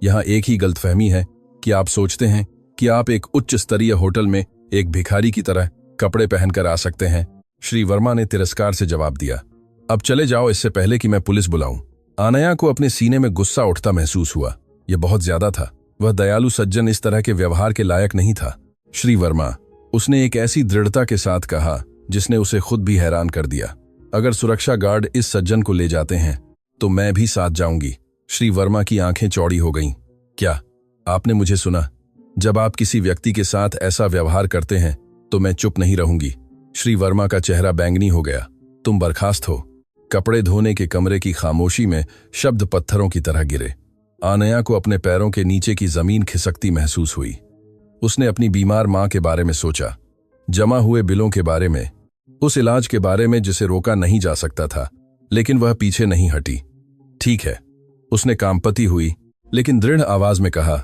यहां एक ही गलतफहमी है कि आप सोचते हैं कि आप एक उच्च स्तरीय होटल में एक भिखारी की तरह कपड़े पहनकर आ सकते हैं। श्री वर्मा ने तिरस्कार से जवाब दिया, अब चले जाओ इससे पहले कि मैं पुलिस बुलाऊं। आनया को अपने सीने में गुस्सा उठता महसूस हुआ। यह बहुत ज्यादा था। वह दयालु सज्जन इस तरह के व्यवहार के लायक नहीं था। श्री वर्मा, उसने एक ऐसी दृढ़ता के साथ कहा जिसने उसे खुद भी हैरान कर दिया, अगर सुरक्षा गार्ड इस सज्जन को ले जाते हैं तो मैं भी साथ जाऊंगी। श्री वर्मा की आंखें चौड़ी हो गईं। क्या आपने मुझे सुना? जब आप किसी व्यक्ति के साथ ऐसा व्यवहार करते हैं तो मैं चुप नहीं रहूंगी। श्री वर्मा का चेहरा बैंगनी हो गया। तुम बर्खास्त हो। कपड़े धोने के कमरे की खामोशी में शब्द पत्थरों की तरह गिरे। आनया को अपने पैरों के नीचे की जमीन खिसकती महसूस हुई। उसने अपनी बीमार मां के बारे में सोचा, जमा हुए बिलों के बारे में, उस इलाज के बारे में जिसे रोका नहीं जा सकता था, लेकिन वह पीछे नहीं हटी। ठीक है, उसने कामपति हुई, लेकिन दृढ़ आवाज में कहा,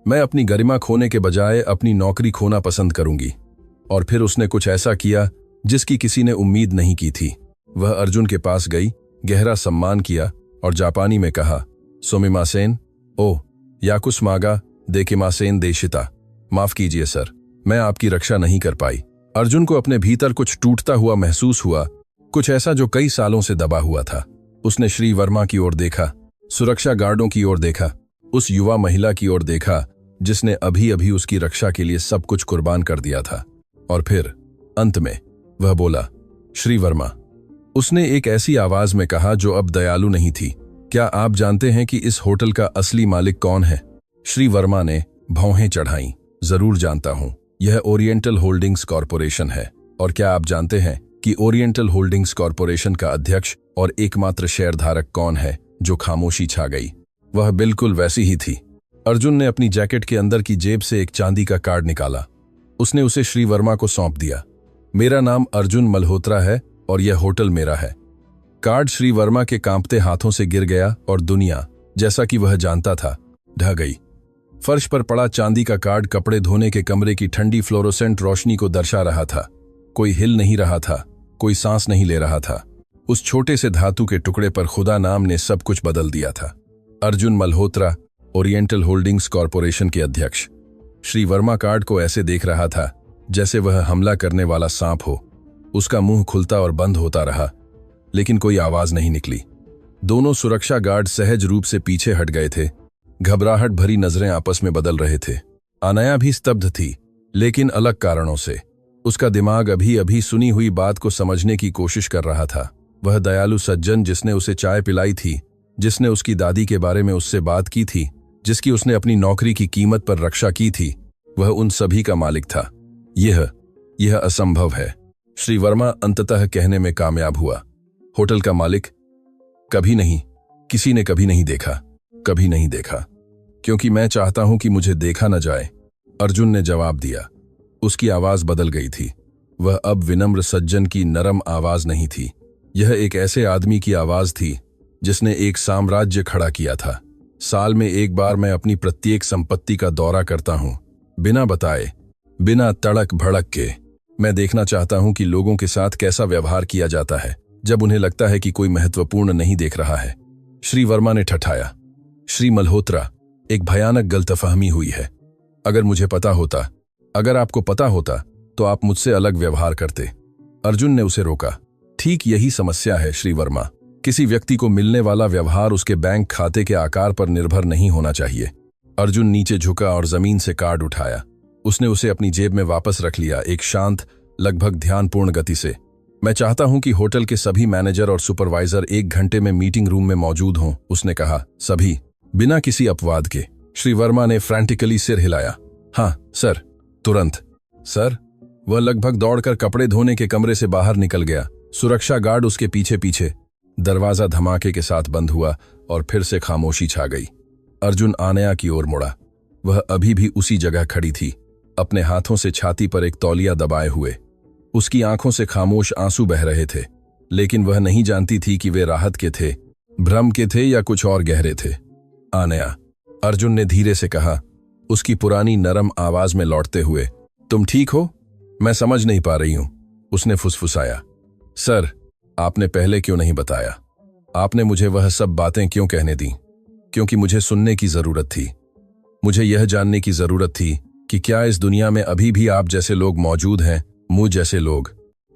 मैं अपनी गरिमा खोने के बजाय अपनी नौकरी खोना पसंद करूंगी। और फिर उसने कुछ ऐसा किया जिसकी किसी ने उम्मीद नहीं की थी। वह अर्जुन के पास गई, गहरा सम्मान किया और जापानी में कहा, सोमिमासेन, ओ याकुसमागा देकिमासेन देशिता। माफ कीजिए सर, मैं आपकी रक्षा नहीं कर पाई। अर्जुन को अपने भीतर कुछ टूटता हुआ महसूस हुआ, कुछ ऐसा जो कई सालों से दबा हुआ था। उसने श्री वर्मा की ओर देखा, सुरक्षा गार्डों की ओर देखा, उस युवा महिला की ओर देखा जिसने अभी अभी उसकी रक्षा के लिए सब कुछ कुर्बान कर दिया था। और फिर अंत में वह बोला, श्री वर्मा। उसने एक ऐसी आवाज में कहा जो अब दयालु नहीं थी, क्या आप जानते हैं कि इस होटल का असली मालिक कौन है? श्री वर्मा ने भौहें चढ़ाईं। जरूर जानता हूं। यह ओरिएंटल होल्डिंग्स कॉरपोरेशन है। और क्या आप जानते हैं कि ओरिएंटल होल्डिंग्स कॉरपोरेशन का अध्यक्ष और एकमात्र शेयरधारक कौन है? जो खामोशी छा गई वह बिल्कुल वैसी ही थी। अर्जुन ने अपनी जैकेट के अंदर की जेब से एक चांदी का कार्ड निकाला। उसने उसे श्री वर्मा को सौंप दिया। मेरा नाम अर्जुन मल्होत्रा है और यह होटल मेरा है। कार्ड श्री वर्मा के कांपते हाथों से गिर गया और दुनिया, जैसा कि वह जानता था, ढह गई। फर्श पर पड़ा चांदी का कार्ड कपड़े धोने के कमरे की ठंडी फ्लोरोसेंट रोशनी को दर्शा रहा था। कोई हिल नहीं रहा था, कोई सांस नहीं ले रहा था। उस छोटे से धातु के टुकड़े पर खुदा नाम ने सब कुछ बदल दिया था। Arjun Malhotra, oriental holdings corporation के अध्यक्ष। श्री वर्मा कार्ड को ऐसे देख रहा था जैसे वह हमला करने वाला सांप हो। उसका मुंह खुलता और बंद होता रहा, लेकिन कोई आवाज नहीं निकली। दोनों सुरक्षा गार्ड सहज रूप से पीछे हट गए थे। घबराहट भरी नजरें आपस में बदल रहे थे। अनया भी स्तब्ध थी, लेकिन अलग कारणों से। उसका दिमाग अभी अभी सुनी हुई बात को समझने की कोशिश कर रहा था। वह दयालु सज्जन जिसने उसे चाय पिलाई थी, जिसने उसकी दादी के बारे में उससे बात की थी, जिसकी उसने अपनी नौकरी की कीमत पर रक्षा की थी, वह उन सभी का मालिक था। यह असंभव है, श्री वर्मा अंततः कहने में कामयाब हुआ। होटल का मालिक? कभी नहीं, किसी ने कभी नहीं देखा, कभी नहीं देखा, क्योंकि मैं चाहता हूं कि मुझे देखा न जाए, अर्जुन ने जवाब दिया। उसकी आवाज बदल गई थी। वह अब विनम्र सज्जन की नरम आवाज नहीं थी। यह एक ऐसे आदमी की आवाज थी जिसने एक साम्राज्य खड़ा किया था। साल में एक बार मैं अपनी प्रत्येक संपत्ति का दौरा करता हूं, बिना बताए, बिना तड़क भड़क के। मैं देखना चाहता हूं कि लोगों के साथ कैसा व्यवहार किया जाता है जब उन्हें लगता है कि कोई महत्वपूर्ण नहीं देख रहा है। श्री वर्मा ने ठठाया। श्री मल्होत्रा, एक भयानक गलतफहमी हुई है। अगर मुझे पता होता, अगर आपको पता होता, तो आप मुझसे अलग व्यवहार करते। अर्जुन ने उसे रोका। ठीक यही समस्या है श्री वर्मा। किसी व्यक्ति को मिलने वाला व्यवहार उसके बैंक खाते के आकार पर निर्भर नहीं होना चाहिए। अर्जुन नीचे झुका और जमीन से कार्ड उठाया। उसने उसे अपनी जेब में वापस रख लिया, एक शांत, लगभग ध्यानपूर्ण गति से। मैं चाहता हूं कि होटल के सभी मैनेजर और सुपरवाइजर 1 घंटे में मीटिंग रूम में मौजूद हों, उसने कहा। सभी, बिना किसी अपवाद के। श्री वर्मा ने फ्रैंटिकली सिर हिलाया। हाँ सर, तुरंत। सर? वह लगभग दौड़कर कपड़े धोने के कमरे से बाहर निकल गया। सुरक्षा गार्ड उसके पीछे पीछे। दरवाजा धमाके के साथ बंद हुआ और फिर से खामोशी छा गई। अर्जुन अनया की ओर मुड़ा। वह अभी भी उसी जगह खड़ी थी, अपने हाथों से छाती पर एक तौलिया दबाए हुए। उसकी आंखों से खामोश आंसू बह रहे थे, लेकिन वह नहीं जानती थी कि वे राहत के थे, भ्रम के थे या कुछ और गहरे थे। अनया, अर्जुन ने धीरे से कहा, उसकी पुरानी नरम आवाज में लौटते हुए। तुम ठीक हो? मैं समझ नहीं पा रही हूं, उसने फुसफुसाया। सर, आपने पहले क्यों नहीं बताया? आपने मुझे वह सब बातें क्यों कहने दी? क्योंकि मुझे सुनने की जरूरत थी। मुझे यह जानने की जरूरत थी कि क्या इस दुनिया में अभी भी आप जैसे लोग मौजूद हैं, मुझ जैसे लोग,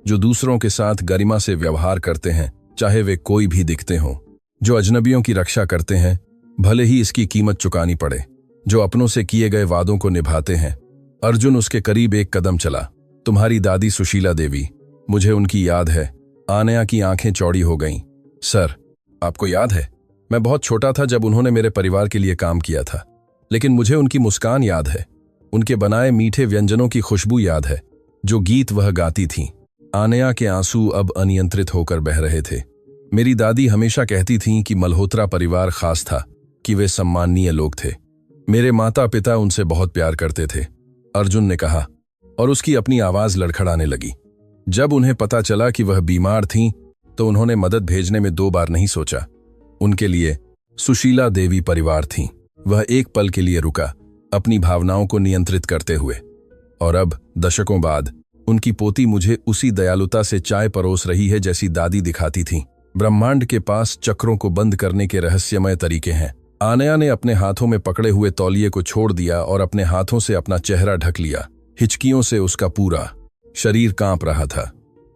जो दूसरों के साथ गरिमा से व्यवहार करते हैं, चाहे वे कोई भी दिखते हों, जो अजनबियों की रक्षा करते हैं, भले ही इसकी कीमत चुकानी पड़े, जो अपनों से किए गए वादों को निभाते हैं। अर्जुन उसके करीब एक कदम चला। तुम्हारी दादी सुशीला देवी, मुझे उनकी याद है। अनया की आंखें चौड़ी हो गईं। सर, आपको याद है? मैं बहुत छोटा था जब उन्होंने मेरे परिवार के लिए काम किया था, लेकिन मुझे उनकी मुस्कान याद है, उनके बनाए मीठे व्यंजनों की खुशबू याद है, जो गीत वह गाती थीं। अनया के आंसू अब अनियंत्रित होकर बह रहे थे। मेरी दादी हमेशा कहती थीं कि मल्होत्रा परिवार खास था, कि वे सम्माननीय लोग थे। मेरे माता पिता उनसे बहुत प्यार करते थे, अर्जुन ने कहा, और उसकी अपनी आवाज लड़खड़ाने लगी। जब उन्हें पता चला कि वह बीमार थीं, तो उन्होंने मदद भेजने में 2 बार नहीं सोचा। उनके लिए सुशीला देवी परिवार थीं। वह एक पल के लिए रुका, अपनी भावनाओं को नियंत्रित करते हुए। और अब, दशकों बाद, उनकी पोती मुझे उसी दयालुता से चाय परोस रही है जैसी दादी दिखाती थीं। ब्रह्मांड के पास चक्रों को बंद करने के रहस्यमय तरीके हैं। अनया ने अपने हाथों में पकड़े हुए तौलिए को छोड़ दिया और अपने हाथों से अपना चेहरा ढक लिया। हिचकियों से उसका पूरा शरीर कांप रहा था।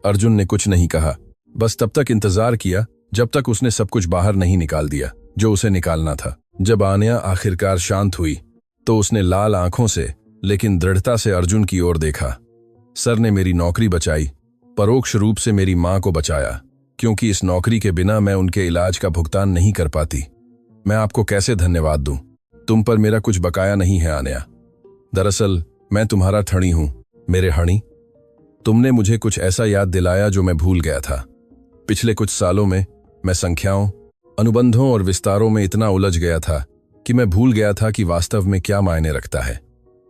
अर्जुन ने कुछ नहीं कहा, बस तब तक इंतजार किया जब तक उसने सब कुछ बाहर नहीं निकाल दिया जो उसे निकालना था। जब अनया आखिरकार शांत हुई, तो उसने लाल आंखों से लेकिन दृढ़ता से अर्जुन की ओर देखा। सर ने मेरी नौकरी बचाई, परोक्ष रूप से मेरी मां को बचाया, क्योंकि इस नौकरी के बिना मैं उनके इलाज का भुगतान नहीं कर पाती। मैं आपको कैसे धन्यवाद दूं? तुम पर मेरा कुछ बकाया नहीं है अनया। दरअसल मैं तुम्हारा ठणी हूं, मेरे हणी। तुमने मुझे कुछ ऐसा याद दिलाया जो मैं भूल गया था। पिछले कुछ सालों में मैं संख्याओं, अनुबंधों और विस्तारों में इतना उलझ गया था कि मैं भूल गया था कि वास्तव में क्या मायने रखता है।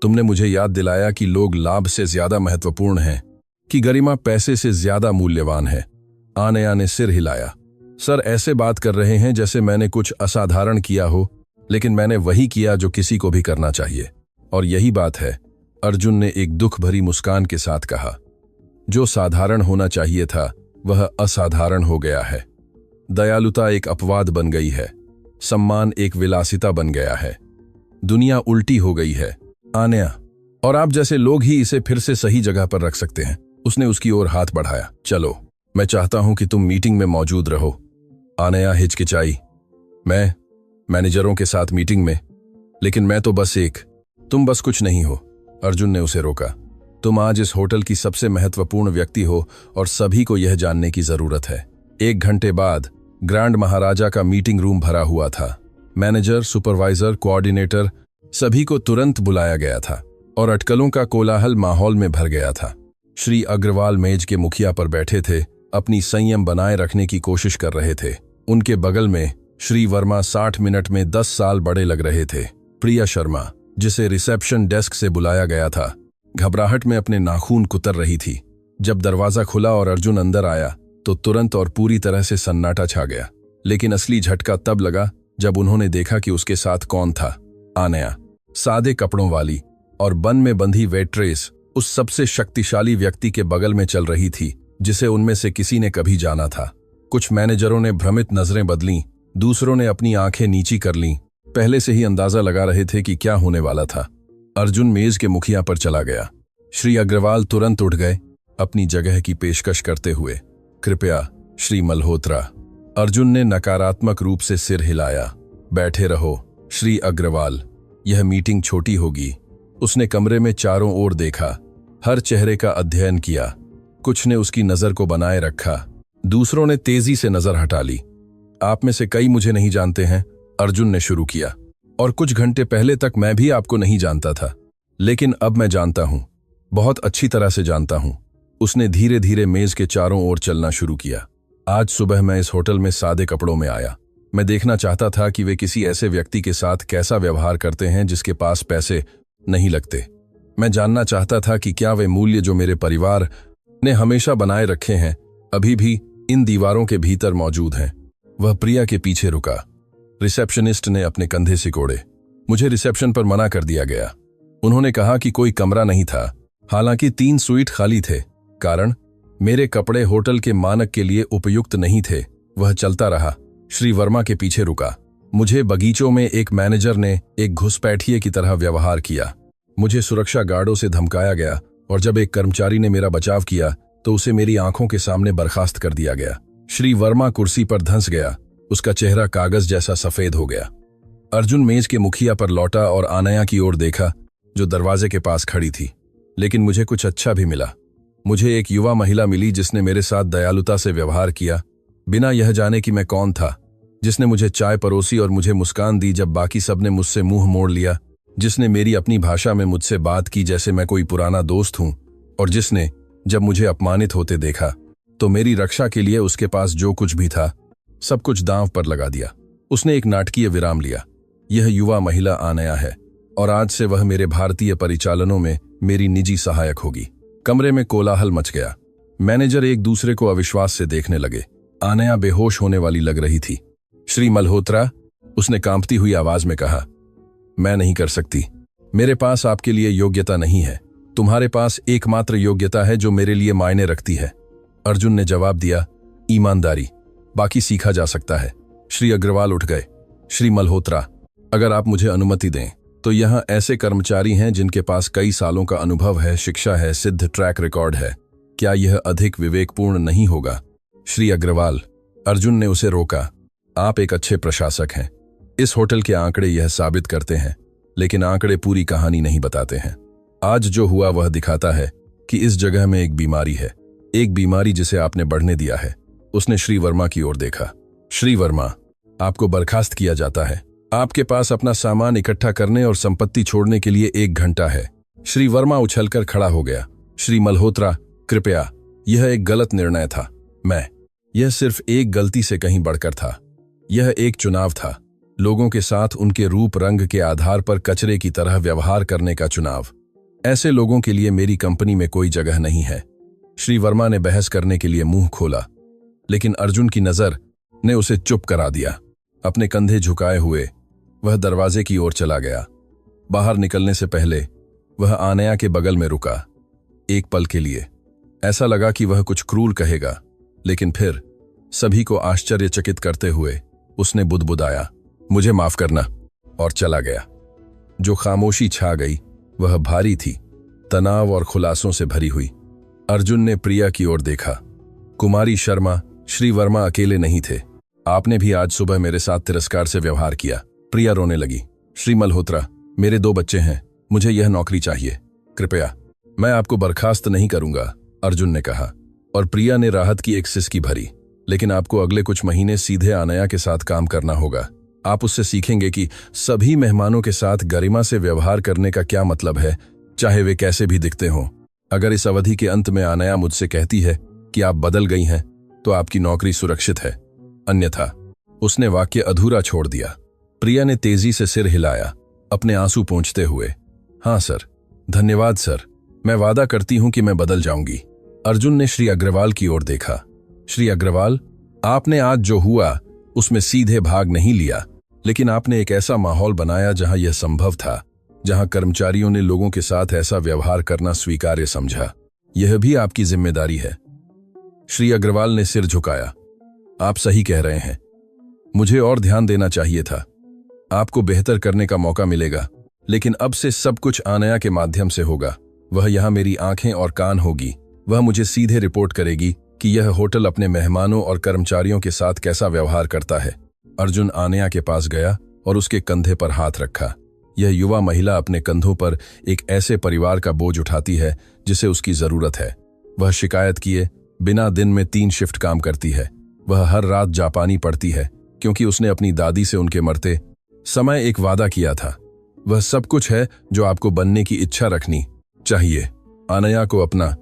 तुमने मुझे याद दिलाया कि लोग लाभ से ज्यादा महत्वपूर्ण हैं, कि गरिमा पैसे से ज्यादा मूल्यवान है। आनया ने सिर हिलाया। सर, ऐसे बात कर रहे हैं जैसे मैंने कुछ असाधारण किया हो, लेकिन मैंने वही किया जो किसी को भी करना चाहिए, और यही बात है। अर्जुन ने एक दुख भरी मुस्कान के साथ कहा, जो साधारण होना चाहिए था वह असाधारण हो गया है। दयालुता एक अपवाद बन गई है, सम्मान एक विलासिता बन गया है, दुनिया उल्टी हो गई है। आनया, और आप जैसे लोग ही इसे फिर से सही जगह पर रख सकते हैं। उसने उसकी ओर हाथ बढ़ाया। चलो, मैं चाहता हूं कि तुम मीटिंग में मौजूद रहो। आनया हिचकिचाई। मैं मैनेजरों के साथ मीटिंग में? लेकिन मैं तो बस एक। तुम बस कुछ नहीं हो। अर्जुन ने उसे रोका। तुम आज इस होटल की सबसे महत्वपूर्ण व्यक्ति हो और सभी को यह जानने की जरूरत है। 1 घंटे बाद ग्रैंड महाराजा का मीटिंग रूम भरा हुआ था। मैनेजर, सुपरवाइजर, कोऑर्डिनेटर, सभी को तुरंत बुलाया गया था और अटकलों का कोलाहल माहौल में भर गया था। श्री अग्रवाल मेज के मुखिया पर बैठे थे, अपनी संयम बनाए रखने की कोशिश कर रहे थे। उनके बगल में श्री वर्मा 60 मिनट में 10 साल बड़े लग रहे थे। प्रिया शर्मा, जिसे रिसेप्शन डेस्क से बुलाया गया था, घबराहट में अपने नाखून कुतर रही थी। जब दरवाजा खुला और अर्जुन अंदर आया तो तुरंत और पूरी तरह से सन्नाटा छा गया। लेकिन असली झटका तब लगा जब उन्होंने देखा कि उसके साथ कौन था। आनया, सादे कपड़ों वाली और बन में बंधी वेट्रेस, उस सबसे शक्तिशाली व्यक्ति के बगल में चल रही थी जिसे उनमें से किसी ने कभी जाना था। कुछ मैनेजरों ने भ्रमित नजरें बदलीं, दूसरों ने अपनी आंखें नीची कर लीं, पहले से ही अंदाजा लगा रहे थे कि क्या होने वाला था। अर्जुन मेज के मुखिया पर चला गया। श्री अग्रवाल तुरंत उठ गए, अपनी जगह की पेशकश करते हुए। कृपया श्री मल्होत्रा। अर्जुन ने नकारात्मक रूप से सिर हिलाया। बैठे रहो श्री अग्रवाल, यह मीटिंग छोटी होगी। उसने कमरे में चारों ओर देखा, हर चेहरे का अध्ययन किया। कुछ ने उसकी नजर को बनाए रखा, दूसरों ने तेजी से नजर हटा ली। आप में से कई मुझे नहीं जानते हैं, अर्जुन ने शुरू किया, और कुछ घंटे पहले तक मैं भी आपको नहीं जानता था, लेकिन अब मैं जानता हूं, बहुत अच्छी तरह से जानता हूं। उसने धीरे धीरे मेज के चारों ओर चलना शुरू किया। आज सुबह मैं इस होटल में सादे कपड़ों में आया। मैं देखना चाहता था कि वे किसी ऐसे व्यक्ति के साथ कैसा व्यवहार करते हैं जिसके पास पैसे नहीं लगते। मैं जानना चाहता था कि क्या वे मूल्य जो मेरे परिवार ने हमेशा बनाए रखे हैं अभी भी इन दीवारों के भीतर मौजूद हैं। वह प्रिया के पीछे रुका। रिसेप्शनिस्ट ने अपने कंधे सिकोड़े। मुझे रिसेप्शन पर मना कर दिया गया। उन्होंने कहा कि कोई कमरा नहीं था, हालांकि 3 स्वीट खाली थे। कारण, मेरे कपड़े होटल के मानक के लिए उपयुक्त नहीं थे। वह चलता रहा। श्री वर्मा के पीछे रुका। मुझे बगीचों में एक मैनेजर ने एक घुसपैठिए की तरह व्यवहार किया। मुझे सुरक्षा गार्डों से धमकाया गया और जब एक कर्मचारी ने मेरा बचाव किया तो उसे मेरी आंखों के सामने बर्खास्त कर दिया गया। श्री वर्मा कुर्सी पर धंस गया। उसका चेहरा कागज जैसा सफेद हो गया। अर्जुन मेज के मुखिया पर लौटा और आनया की ओर देखा जो दरवाजे के पास खड़ी थी। लेकिन मुझे कुछ अच्छा भी मिला। मुझे एक युवा महिला मिली जिसने मेरे साथ दयालुता से व्यवहार किया, बिना यह जाने कि मैं कौन था, जिसने मुझे चाय परोसी और मुझे मुस्कान दी जब बाकी सबने मुझसे मुंह मोड़ लिया, जिसने मेरी अपनी भाषा में मुझसे बात की जैसे मैं कोई पुराना दोस्त हूं, और जिसने जब मुझे अपमानित होते देखा तो मेरी रक्षा के लिए उसके पास जो कुछ भी था सब कुछ दांव पर लगा दिया। उसने एक नाटकीय विराम लिया। यह युवा महिला आनया है और आज से वह मेरे भारतीय परिचालनों में मेरी निजी सहायक होगी। कमरे में कोलाहल मच गया। मैनेजर एक दूसरे को अविश्वास से देखने लगे। आनया बेहोश होने वाली लग रही थी। श्री मल्होत्रा, उसने कांपती हुई आवाज में कहा, मैं नहीं कर सकती। मेरे पास आपके लिए योग्यता नहीं है। तुम्हारे पास एकमात्र योग्यता है जो मेरे लिए मायने रखती है। अर्जुन ने जवाब दिया, ईमानदारी। बाकी सीखा जा सकता है। श्री अग्रवाल उठ गए। श्री मल्होत्रा, अगर आप मुझे अनुमति दें तो यहाँ ऐसे कर्मचारी हैं जिनके पास कई सालों का अनुभव है, शिक्षा है, सिद्ध ट्रैक रिकॉर्ड है। क्या यह अधिक विवेकपूर्ण नहीं होगा? श्री अग्रवाल, अर्जुन ने उसे रोका, आप एक अच्छे प्रशासक हैं। इस होटल के आंकड़े यह साबित करते हैं, लेकिन आंकड़े पूरी कहानी नहीं बताते हैं। आज जो हुआ वह दिखाता है कि इस जगह में एक बीमारी है, एक बीमारी जिसे आपने बढ़ने दिया है। उसने श्री वर्मा की ओर देखा। श्री वर्मा, आपको बर्खास्त किया जाता है। आपके पास अपना सामान इकट्ठा करने और संपत्ति छोड़ने के लिए 1 घंटा है। श्री वर्मा उछलकर खड़ा हो गया। श्री मल्होत्रा, कृपया, यह एक गलत निर्णय था। यह सिर्फ एक गलती से कहीं बढ़कर था। यह एक चुनाव था, लोगों के साथ उनके रूप रंग के आधार पर कचरे की तरह व्यवहार करने का चुनाव। ऐसे लोगों के लिए मेरी कंपनी में कोई जगह नहीं है। श्री वर्मा ने बहस करने के लिए मुंह खोला, लेकिन अर्जुन की नजर ने उसे चुप करा दिया। अपने कंधे झुकाए हुए वह दरवाजे की ओर चला गया। बाहर निकलने से पहले वह आनया के बगल में रुका। एक पल के लिए ऐसा लगा कि वह कुछ क्रूर कहेगा, लेकिन फिर सभी को आश्चर्यचकित करते हुए उसने बुदबुदाया, मुझे माफ करना, और चला गया। जो खामोशी छा गई वह भारी थी, तनाव और खुलासों से भरी हुई। अर्जुन ने प्रिया की ओर देखा। कुमारी शर्मा, श्री वर्मा अकेले नहीं थे। आपने भी आज सुबह मेरे साथ तिरस्कार से व्यवहार किया। प्रिया रोने लगी। श्री मल्होत्रा, मेरे 2 बच्चे हैं, मुझे यह नौकरी चाहिए, कृपया। मैं आपको बर्खास्त नहीं करूंगा, अर्जुन ने कहा, और प्रिया ने राहत की एक सिसकी भरी। लेकिन आपको अगले कुछ महीने सीधे आनया के साथ काम करना होगा। आप उससे सीखेंगे कि सभी मेहमानों के साथ गरिमा से व्यवहार करने का क्या मतलब है, चाहे वे कैसे भी दिखते हों। अगर इस अवधि के अंत में आनया मुझसे कहती है कि आप बदल गई हैं, तो आपकी नौकरी सुरक्षित है, अन्यथा। उसने वाक्य अधूरा छोड़ दिया। प्रिया ने तेजी से सिर हिलाया, अपने आंसू पोंछते हुए। हाँ सर, धन्यवाद सर, मैं वादा करती हूं कि मैं बदल जाऊंगी। अर्जुन ने श्री अग्रवाल की ओर देखा। श्री अग्रवाल, आपने आज जो हुआ उसमें सीधे भाग नहीं लिया, लेकिन आपने एक ऐसा माहौल बनाया जहां यह संभव था, जहां कर्मचारियों ने लोगों के साथ ऐसा व्यवहार करना स्वीकार्य समझा। यह भी आपकी जिम्मेदारी है। श्री अग्रवाल ने सिर झुकाया। आप सही कह रहे हैं, मुझे और ध्यान देना चाहिए था। आपको बेहतर करने का मौका मिलेगा, लेकिन अब से सब कुछ आनया के माध्यम से होगा। वह यहां मेरी आंखें और कान होगी। वह मुझे सीधे रिपोर्ट करेगी कि यह होटल अपने मेहमानों और कर्मचारियों के साथ कैसा व्यवहार करता है। अर्जुन आनया के पास गया और उसके कंधे पर हाथ रखा। यह युवा महिला अपने कंधों पर एक ऐसे परिवार का बोझ उठाती है जिसे उसकी जरूरत है। वह शिकायत किए बिना दिन में 3 शिफ्ट काम करती है। वह हर रात जापानी पढ़ती है, क्योंकि उसने अपनी दादी से उनके मरते समय एक वादा किया था। वह सब कुछ है जो आपको बनने की इच्छा रखनी चाहिए। आनया को अपना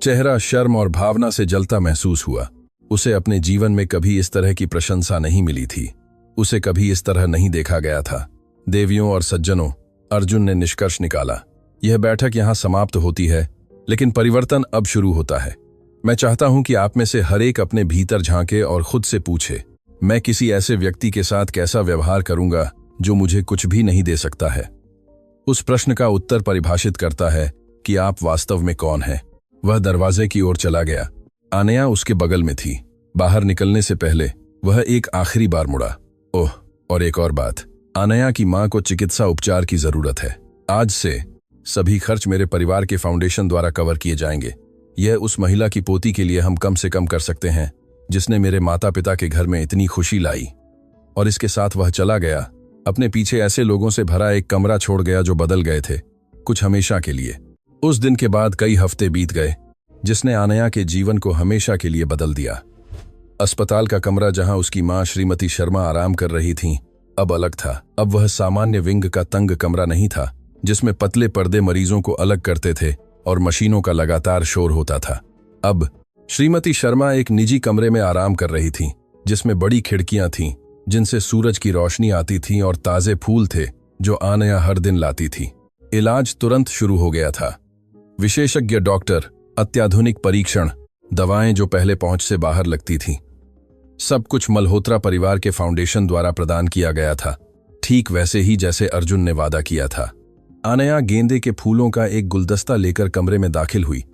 चेहरा शर्म और भावना से जलता महसूस हुआ। उसे अपने जीवन में कभी इस तरह की प्रशंसा नहीं मिली थी। उसे कभी इस तरह नहीं देखा गया था। देवियों और सज्जनों, अर्जुन ने निष्कर्ष निकाला, यह बैठक यहां समाप्त होती है, लेकिन परिवर्तन अब शुरू होता है। मैं चाहता हूं कि आप में से हर एक अपने भीतर झांके और खुद से पूछे, मैं किसी ऐसे व्यक्ति के साथ कैसा व्यवहार करूंगा जो मुझे कुछ भी नहीं दे सकता है। उस प्रश्न का उत्तर परिभाषित करता है कि आप वास्तव में कौन हैं। वह दरवाजे की ओर चला गया। आनया उसके बगल में थी। बाहर निकलने से पहले वह एक आखिरी बार मुड़ा। ओह, और एक और बात, आनया की मां को चिकित्सा उपचार की जरूरत है। आज से सभी खर्च मेरे परिवार के फाउंडेशन द्वारा कवर किए जाएंगे। यह उस महिला की पोती के लिए हम कम से कम कर सकते हैं जिसने मेरे माता पिता के घर में इतनी खुशी लाई। और इसके साथ वह चला गया। अपने पीछे ऐसे लोगों से भरा एक कमरा छोड़ गया जो बदल गए थे, कुछ हमेशा के लिए। उस दिन के बाद कई हफ्ते बीत गए, जिसने आनया के जीवन को हमेशा के लिए बदल दिया। अस्पताल का कमरा जहां उसकी मां श्रीमती शर्मा आराम कर रही थीं, अब अलग था। अब वह सामान्य विंग का तंग कमरा नहीं था, जिसमें पतले पर्दे मरीजों को अलग करते थे और मशीनों का लगातार शोर होता था। अब श्रीमती शर्मा एक निजी कमरे में आराम कर रही थीं, जिसमें बड़ी खिड़कियां थीं, जिनसे सूरज की रोशनी आती थी, और ताजे फूल थे जो आनया हर दिन लाती थी। इलाज तुरंत शुरू हो गया था। विशेषज्ञ डॉक्टर, अत्याधुनिक परीक्षण, दवाएं जो पहले पहुंच से बाहर लगती थीं, सब कुछ मल्होत्रा परिवार के फाउंडेशन द्वारा प्रदान किया गया था, ठीक वैसे ही जैसे अर्जुन ने वादा किया था। आनया गेंदे के फूलों का एक गुलदस्ता लेकर कमरे में दाखिल हुई।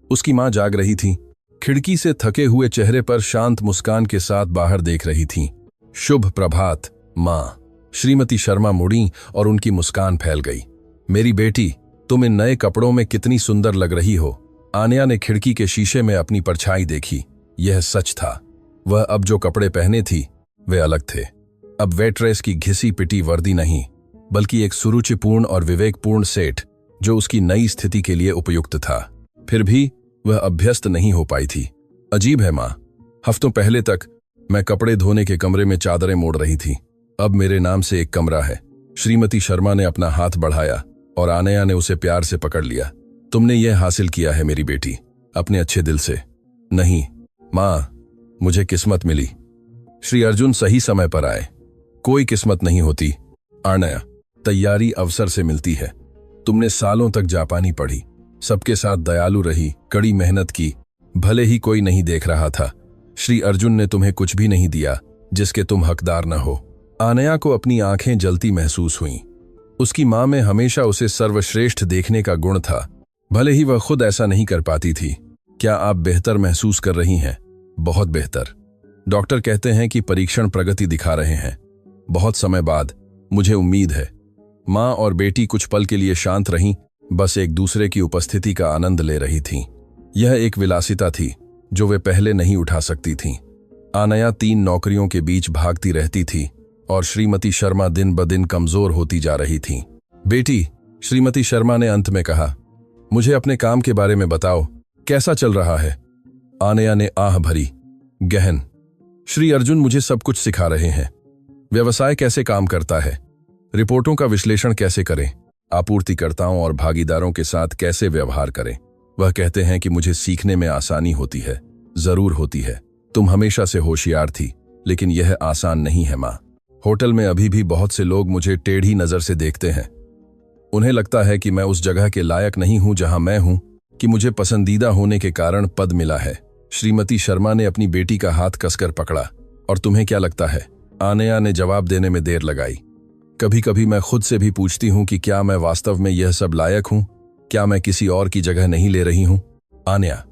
उसकी मां जाग रही थी, खिड़की से थके हुए चेहरे पर शांत मुस्कान के साथ बाहर देख रही थीं। शुभ प्रभात मां। श्रीमती शर्मा मुड़ी और उनकी मुस्कान फैल गई। मेरी बेटी, तुम इन नए कपड़ों में कितनी सुंदर लग रही हो। आनया ने खिड़की के शीशे में अपनी परछाई देखी। यह सच था, वह अब जो कपड़े पहने थी वे अलग थे। अब वेट्रेस की घिसी पिटी वर्दी नहीं, बल्कि एक सुरुचिपूर्ण और विवेकपूर्ण सेट जो उसकी नई स्थिति के लिए उपयुक्त था। फिर भी वह अभ्यस्त नहीं हो पाई थी। अजीब है मां, हफ्तों पहले तक मैं कपड़े धोने के कमरे में चादरें मोड़ रही थी, अब मेरे नाम से एक कमरा है। श्रीमती शर्मा ने अपना हाथ बढ़ाया। और आनया ने उसे प्यार से पकड़ लिया। तुमने यह हासिल किया है मेरी बेटी, अपने अच्छे दिल से। नहीं माँ, मुझे किस्मत मिली। श्री अर्जुन सही समय पर आए। कोई किस्मत नहीं होती आनया, तैयारी अवसर से मिलती है। तुमने सालों तक जापानी पढ़ी, सबके साथ दयालु रही, कड़ी मेहनत की, भले ही कोई नहीं देख रहा था। श्री अर्जुन ने तुम्हें कुछ भी नहीं दिया जिसके तुम हकदार न हो। आनया को अपनी आंखें जलती महसूस हुईं। उसकी मां में हमेशा उसे सर्वश्रेष्ठ देखने का गुण था, भले ही वह खुद ऐसा नहीं कर पाती थी। क्या आप बेहतर महसूस कर रही हैं? बहुत बेहतर। डॉक्टर कहते हैं कि परीक्षण प्रगति दिखा रहे हैं। बहुत समय बाद, मुझे उम्मीद है। मां और बेटी कुछ पल के लिए शांत रहीं, बस एक दूसरे की उपस्थिति का आनंद ले रही थीं। यह एक विलासिता थी जो वे पहले नहीं उठा सकती थीं। आनया 3 नौकरियों के बीच भागती रहती थी और श्रीमती शर्मा दिन ब दिन कमजोर होती जा रही थीं। बेटी, श्रीमती शर्मा ने अंत में कहा, मुझे अपने काम के बारे में बताओ, कैसा चल रहा है? आनया ने आह भरी, गहन। श्री अर्जुन मुझे सब कुछ सिखा रहे हैं। व्यवसाय कैसे काम करता है, रिपोर्टों का विश्लेषण कैसे करें, आपूर्तिकर्ताओं और भागीदारों के साथ कैसे व्यवहार करें। वह कहते हैं कि मुझे सीखने में आसानी होती है। जरूर होती है, तुम हमेशा से होशियार थी, लेकिन यह आसान नहीं है माँ। होटल में अभी भी बहुत से लोग मुझे टेढ़ी नजर से देखते हैं। उन्हें लगता है कि मैं उस जगह के लायक नहीं हूं जहां मैं हूं, कि मुझे पसंदीदा होने के कारण पद मिला है। श्रीमती शर्मा ने अपनी बेटी का हाथ कसकर पकड़ा। और तुम्हें क्या लगता है? आनया ने जवाब देने में देर लगाई। कभी कभी मैं खुद से भी पूछती हूं कि क्या मैं वास्तव में यह सब लायक हूं? क्या मैं किसी और की जगह नहीं ले रही हूं? आनया,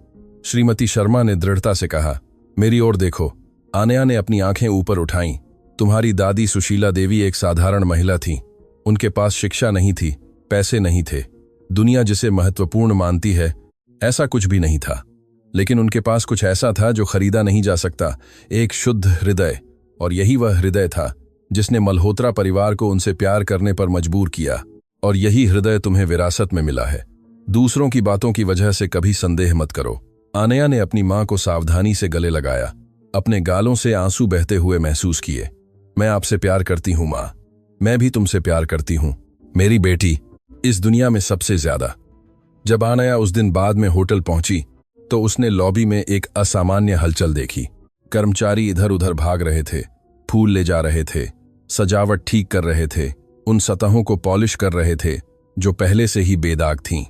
श्रीमती शर्मा ने दृढ़ता से कहा, मेरी ओर देखो। आनया ने अपनी आंखें ऊपर उठाईं। तुम्हारी दादी सुशीला देवी एक साधारण महिला थी। उनके पास शिक्षा नहीं थी, पैसे नहीं थे, दुनिया जिसे महत्वपूर्ण मानती है ऐसा कुछ भी नहीं था। लेकिन उनके पास कुछ ऐसा था जो खरीदा नहीं जा सकता, एक शुद्ध हृदय। और यही वह हृदय था जिसने मल्होत्रा परिवार को उनसे प्यार करने पर मजबूर किया। और यही हृदय तुम्हें विरासत में मिला है। दूसरों की बातों की वजह से कभी संदेह मत करो। आनया ने अपनी मां को सावधानी से गले लगाया। अपने गालों से आंसू बहते हुए महसूस किए। मैं आपसे प्यार करती हूं मां, मैं भी तुमसे प्यार करती हूं मेरी बेटी, इस दुनिया में सबसे ज्यादा। जब आनया उस दिन बाद में होटल पहुंची तो उसने लॉबी में एक असामान्य हलचल देखी। कर्मचारी इधर उधर भाग रहे थे, फूल ले जा रहे थे, सजावट ठीक कर रहे थे, उन सतहों को पॉलिश कर रहे थे जो पहले से ही बेदाग थीं।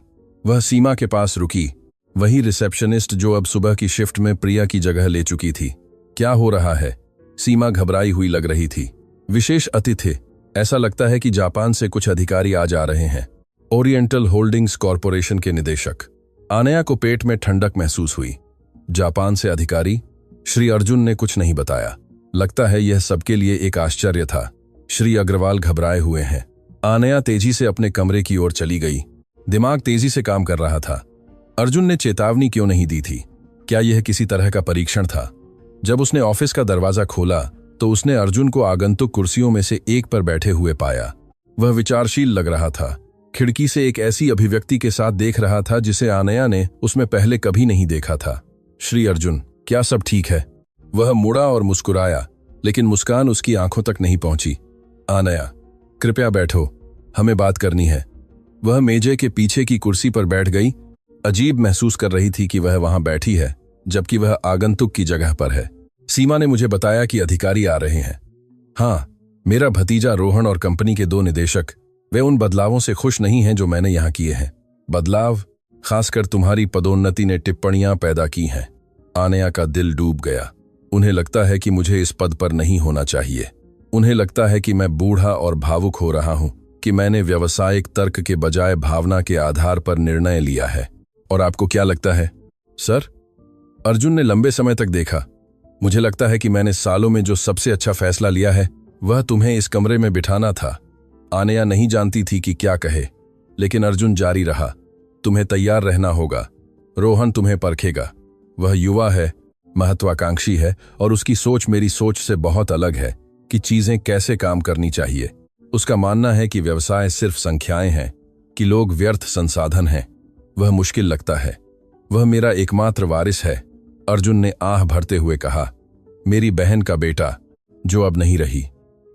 वह सीमा के पास रुकी, वही रिसेप्शनिस्ट जो अब सुबह की शिफ्ट में प्रिया की जगह ले चुकी थी। क्या हो रहा है? सीमा घबराई हुई लग रही थी। विशेष अतिथि, ऐसा लगता है कि जापान से कुछ अधिकारी आ जा रहे हैं। ओरिएंटल होल्डिंग्स कॉरपोरेशन के निदेशक। आनया को पेट में ठंडक महसूस हुई। जापान से अधिकारी? श्री अर्जुन ने कुछ नहीं बताया। लगता है यह सबके लिए एक आश्चर्य था। श्री अग्रवाल घबराए हुए हैं। आनया तेजी से अपने कमरे की ओर चली गई। दिमाग तेजी से काम कर रहा था। अर्जुन ने चेतावनी क्यों नहीं दी थी? क्या यह किसी तरह का परीक्षण था? जब उसने ऑफिस का दरवाजा खोला तो उसने अर्जुन को आगंतुक कुर्सियों में से एक पर बैठे हुए पाया। वह विचारशील लग रहा था। खिड़की से एक ऐसी अभिव्यक्ति के साथ देख रहा था जिसे आनया ने उसमें पहले कभी नहीं देखा था। श्री अर्जुन, क्या सब ठीक है? वह मुड़ा और मुस्कुराया, लेकिन मुस्कान उसकी आंखों तक नहीं पहुंची। आनया, कृपया बैठो, हमें बात करनी है। वह मेजे के पीछे की कुर्सी पर बैठ गई। अजीब महसूस कर रही थी कि वह वहां बैठी है जबकि वह आगंतुक की जगह पर है। सीमा ने मुझे बताया कि अधिकारी आ रहे हैं। हाँ, मेरा भतीजा रोहन और कंपनी के 2 निदेशक, वे उन बदलावों से खुश नहीं हैं जो मैंने यहां किए हैं। बदलाव? खासकर तुम्हारी पदोन्नति ने टिप्पणियां पैदा की हैं। आनया का दिल डूब गया। उन्हें लगता है कि मुझे इस पद पर नहीं होना चाहिए। उन्हें लगता है कि मैं बूढ़ा और भावुक हो रहा हूं, कि मैंने व्यावसायिक तर्क के बजाय भावना के आधार पर निर्णय लिया है। और आपको क्या लगता है? सर, अर्जुन ने लंबे समय तक देखा। मुझे लगता है कि मैंने सालों में जो सबसे अच्छा फैसला लिया है वह तुम्हें इस कमरे में बिठाना था। आनया नहीं जानती थी कि क्या कहे, लेकिन अर्जुन जारी रहा। तुम्हें तैयार रहना होगा। रोहन तुम्हें परखेगा। वह युवा है, महत्वाकांक्षी है और उसकी सोच मेरी सोच से बहुत अलग है कि चीजें कैसे काम करनी चाहिए। उसका मानना है कि व्यवसाय सिर्फ संख्याएं हैं, कि लोग व्यर्थ संसाधन हैं। वह मुश्किल लगता है। वह मेरा एकमात्र वारिस है। अर्जुन ने आह भरते हुए कहा। मेरी बहन का बेटा, जो अब नहीं रही।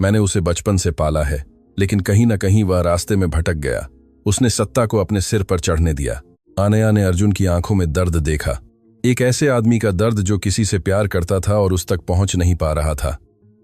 मैंने उसे बचपन से पाला है, लेकिन कहीं न कहीं वह रास्ते में भटक गया। उसने सत्ता को अपने सिर पर चढ़ने दिया। आनया ने अर्जुन की आंखों में दर्द देखा, एक ऐसे आदमी का दर्द जो किसी से प्यार करता था और उस तक पहुंच नहीं पा रहा था।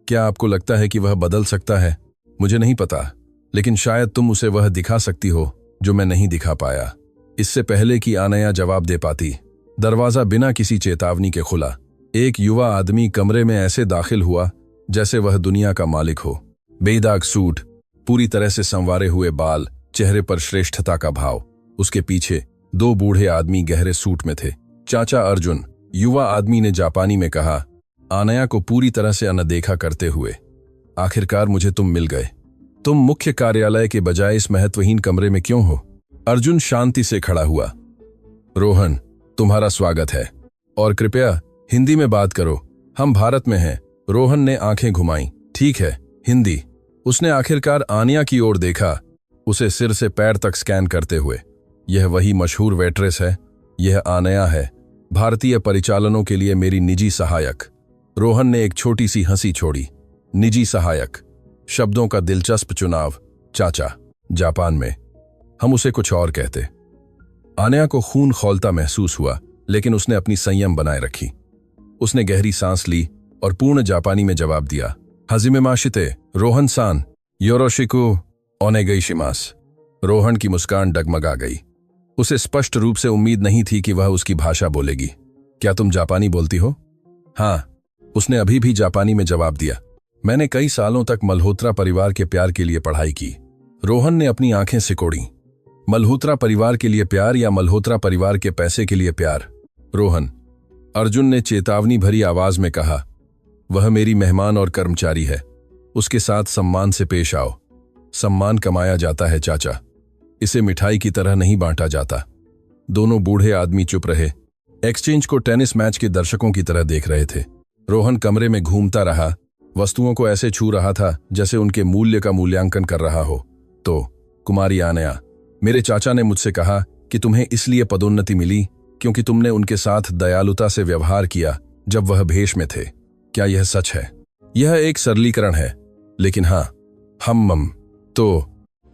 क्या आपको लगता है कि वह बदल सकता है? मुझे नहीं पता, लेकिन शायद तुम उसे वह दिखा सकती हो जो मैं नहीं दिखा पाया। इससे पहले कि आनया जवाब दे पाती, दरवाजा बिना किसी चेतावनी के खुला। एक युवा आदमी कमरे में ऐसे दाखिल हुआ जैसे वह दुनिया का मालिक हो। बेदाग सूट, पूरी तरह से संवारे हुए बाल, चेहरे पर श्रेष्ठता का भाव। उसके पीछे 2 बूढ़े आदमी गहरे सूट में थे। चाचा अर्जुन, युवा आदमी ने जापानी में कहा, आनया को पूरी तरह से अनदेखा करते हुए। आखिरकार मुझे तुम मिल गए। तुम मुख्य कार्यालय के बजाय इस महत्वहीन कमरे में क्यों हो? अर्जुन शांति से खड़ा हुआ। रोहन, तुम्हारा स्वागत है, और कृपया हिंदी में बात करो, हम भारत में हैं। रोहन ने आंखें घुमाईं। ठीक है, हिंदी। उसने आखिरकार आनया की ओर देखा, उसे सिर से पैर तक स्कैन करते हुए। यह वही मशहूर वेट्रेस है, यह आनया है, भारतीय परिचालनों के लिए मेरी निजी सहायक। रोहन ने एक छोटी सी हंसी छोड़ी। निजी सहायक, शब्दों का दिलचस्प चुनाव। चाचा, जापान में हम उसे कुछ और कहते। आनया को खून खौलता महसूस हुआ, लेकिन उसने अपनी संयम बनाए रखी। उसने गहरी सांस ली और पूर्ण जापानी में जवाब दिया, हाजिमे माशिते, रोहन सान, योरोशिकु ओनेगईशिमास। रोहन की मुस्कान डगमगा गई। उसे स्पष्ट रूप से उम्मीद नहीं थी कि वह उसकी भाषा बोलेगी। क्या तुम जापानी बोलती हो? हाँ, उसने अभी भी जापानी में जवाब दिया। मैंने कई सालों तक मल्होत्रा परिवार के प्यार के लिए पढ़ाई की। रोहन ने अपनी आंखें सिकोड़ी। मल्होत्रा परिवार के लिए प्यार या मल्होत्रा परिवार के पैसे के लिए प्यार? रोहन, अर्जुन ने चेतावनी भरी आवाज में कहा, वह मेरी मेहमान और कर्मचारी है, उसके साथ सम्मान से पेश आओ। सम्मान कमाया जाता है चाचा, इसे मिठाई की तरह नहीं बांटा जाता। दोनों बूढ़े आदमी चुप रहे, एक्सचेंज को टेनिस मैच के दर्शकों की तरह देख रहे थे। रोहन कमरे में घूमता रहा, वस्तुओं को ऐसे छू रहा था जैसे उनके मूल्य का मूल्यांकन कर रहा हो। तो कुमारी आनया, मेरे चाचा ने मुझसे कहा कि तुम्हें इसलिए पदोन्नति मिली क्योंकि तुमने उनके साथ दयालुता से व्यवहार किया जब वह भेष में थे। क्या यह सच है? यह एक सरलीकरण है, लेकिन हाँ, तो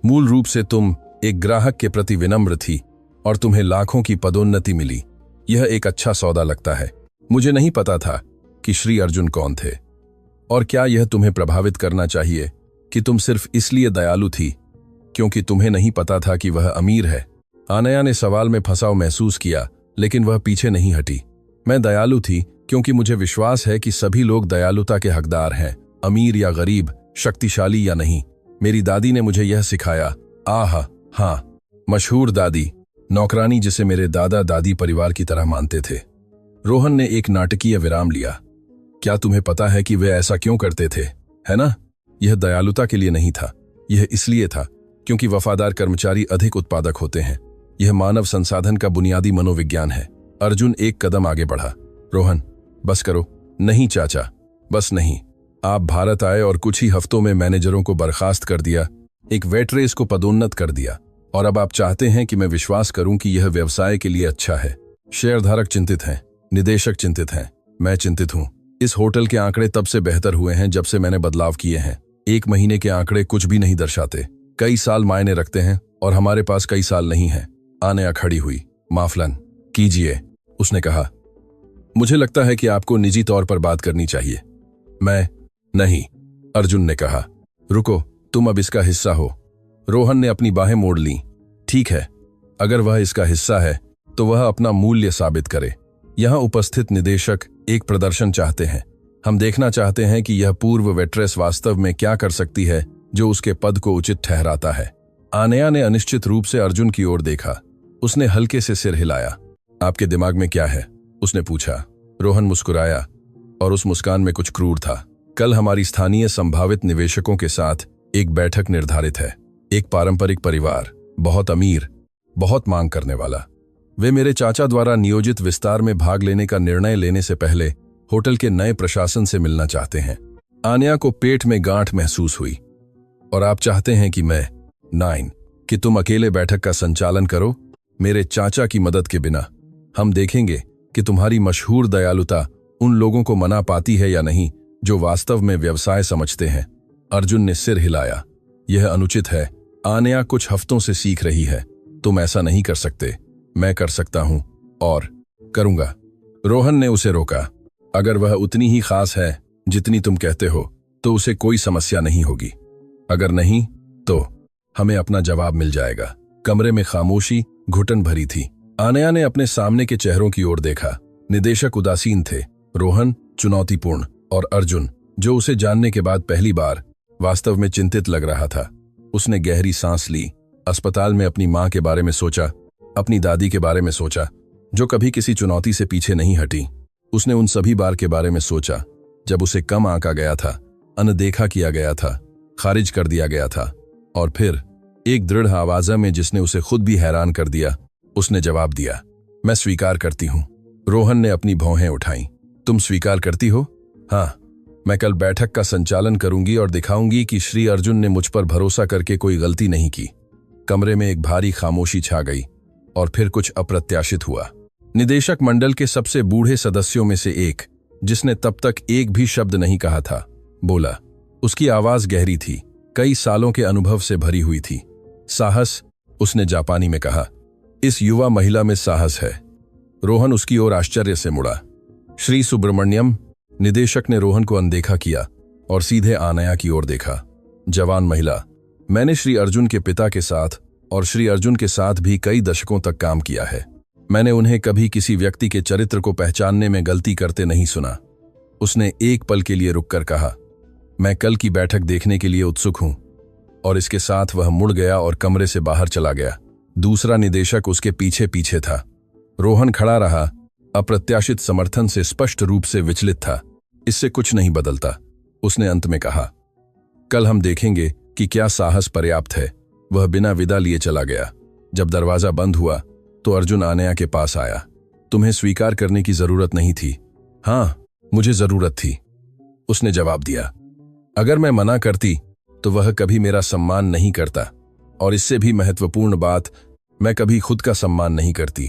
मूल रूप से तुम एक ग्राहक के प्रति विनम्र थी और तुम्हें लाखों की पदोन्नति मिली। यह एक अच्छा सौदा लगता है। मुझे नहीं पता था कि श्री अर्जुन कौन थे। और क्या यह तुम्हें प्रभावित करना चाहिए कि तुम सिर्फ इसलिए दयालु थी क्योंकि तुम्हें नहीं पता था कि वह अमीर है? आनया ने सवाल में फंसाव महसूस किया, लेकिन वह पीछे नहीं हटी। मैं दयालु थी क्योंकि मुझे विश्वास है कि सभी लोग दयालुता के हकदार हैं, अमीर या गरीब, शक्तिशाली या नहीं। मेरी दादी ने मुझे यह सिखाया। हाँ, मशहूर दादी, नौकरानी जिसे मेरे दादा दादी परिवार की तरह मानते थे। रोहन ने एक नाटकीय विराम लिया। क्या तुम्हें पता है कि वे ऐसा क्यों करते थे, है ना? यह दयालुता के लिए नहीं था, यह इसलिए था क्योंकि वफादार कर्मचारी अधिक उत्पादक होते हैं। यह मानव संसाधन का बुनियादी मनोविज्ञान है। अर्जुन एक कदम आगे बढ़ा। रोहन, बस करो। नहीं चाचा, बस नहीं। आप भारत आए और कुछ ही हफ्तों में मैनेजरों को बर्खास्त कर दिया, एक वेट्रेस को पदोन्नत कर दिया, और अब आप चाहते हैं कि मैं विश्वास करूं कि यह व्यवसाय के लिए अच्छा है। शेयरधारक चिंतित हैं, निदेशक चिंतित हैं, मैं चिंतित हूं। इस होटल के आंकड़े तब से बेहतर हुए हैं जब से मैंने बदलाव किए हैं। 1 महीने के आंकड़े कुछ भी नहीं दर्शाते, कई साल मायने रखते हैं, और हमारे पास कई साल नहीं है। आनया खड़ी हुई। माफलन कीजिए, उसने कहा। मुझे लगता है कि आपको निजी तौर पर बात करनी चाहिए। मैं नहीं, अर्जुन ने कहा। रुको, तुम अब इसका हिस्सा हो। रोहन ने अपनी बाहें मोड़ लीं। ठीक है, अगर वह इसका हिस्सा है तो वह अपना मूल्य साबित करे। यहां उपस्थित निदेशक एक प्रदर्शन चाहते हैं। हम देखना चाहते हैं कि यह पूर्व वेट्रेस वास्तव में क्या कर सकती है जो उसके पद को उचित ठहराता है। आनया ने अनिश्चित रूप से अर्जुन की ओर देखा। उसने हल्के से सिर हिलाया। आपके दिमाग में क्या है? उसने पूछा। रोहन मुस्कुराया, और उस मुस्कान में कुछ क्रूर था। कल हमारी स्थानीय संभावित निवेशकों के साथ एक बैठक निर्धारित है। एक पारंपरिक परिवार, बहुत अमीर, बहुत मांग करने वाला। वे मेरे चाचा द्वारा नियोजित विस्तार में भाग लेने का निर्णय लेने से पहले होटल के नए प्रशासन से मिलना चाहते हैं। आनया को पेट में गांठ महसूस हुई। और आप चाहते हैं कि मैं कि तुम अकेले बैठक का संचालन करो, मेरे चाचा की मदद के बिना? हम देखेंगे कि तुम्हारी मशहूर दयालुता उन लोगों को मना पाती है या नहीं जो वास्तव में व्यवसाय समझते हैं। अर्जुन ने सिर हिलाया। यह अनुचित है, आनया कुछ हफ्तों से सीख रही है। तुम ऐसा नहीं कर सकते। मैं कर सकता हूं और करूंगा। रोहन ने उसे रोका। अगर वह उतनी ही खास है जितनी तुम कहते हो तो उसे कोई समस्या नहीं होगी। अगर नहीं तो हमें अपना जवाब मिल जाएगा। कमरे में खामोशी घुटन भरी थी। आनया ने अपने सामने के चेहरों की ओर देखा। निदेशक उदासीन थे, रोहन चुनौतीपूर्ण और अर्जुन, जो उसे जानने के बाद पहली बार वास्तव में चिंतित लग रहा था। उसने गहरी सांस ली। अस्पताल में अपनी मां के बारे में सोचा, अपनी दादी के बारे में सोचा, जो कभी किसी चुनौती से पीछे नहीं हटी। उसने उन सभी बार के बारे में सोचा जब उसे कम आंका गया था, अनदेखा किया गया था, खारिज कर दिया गया था। और फिर एक दृढ़ आवाज में, जिसने उसे खुद भी हैरान कर दिया, उसने जवाब दिया, मैं स्वीकार करती हूं। रोहन ने अपनी भौहें उठाईं। तुम स्वीकार करती हो? हाँ, मैं कल बैठक का संचालन करूंगी और दिखाऊंगी कि श्री अर्जुन ने मुझ पर भरोसा करके कोई गलती नहीं की। कमरे में एक भारी खामोशी छा गई और फिर कुछ अप्रत्याशित हुआ। निदेशक मंडल के सबसे बूढ़े सदस्यों में से एक, जिसने तब तक एक भी शब्द नहीं कहा था, बोला। उसकी आवाज गहरी थी, कई सालों के अनुभव से भरी हुई थी। साहस, उसने जापानी में कहा। इस युवा महिला में साहस है। रोहन उसकी ओर आश्चर्य से मुड़ा। श्री सुब्रमण्यम, निदेशक ने रोहन को अनदेखा किया और सीधे आनया की ओर देखा। जवान महिला, मैंने श्री अर्जुन के पिता के साथ और श्री अर्जुन के साथ भी कई दशकों तक काम किया है। मैंने उन्हें कभी किसी व्यक्ति के चरित्र को पहचानने में गलती करते नहीं सुना। उसने एक पल के लिए रुककर कहा, मैं कल की बैठक देखने के लिए उत्सुक हूं। और इसके साथ वह मुड़ गया और कमरे से बाहर चला गया। दूसरा निदेशक उसके पीछे पीछे था। रोहन खड़ा रहा, अप्रत्याशित समर्थन से स्पष्ट रूप से विचलित था। इससे कुछ नहीं बदलता, उसने अंत में कहा। कल हम देखेंगे कि क्या साहस पर्याप्त है। वह बिना विदा लिए चला गया। जब दरवाजा बंद हुआ तो अर्जुन आनया के पास आया। तुम्हें स्वीकार करने की जरूरत नहीं थी। हां, मुझे जरूरत थी, उसने जवाब दिया। अगर मैं मना करती तो वह कभी मेरा सम्मान नहीं करता, और इससे भी महत्वपूर्ण बात, मैं कभी खुद का सम्मान नहीं करती।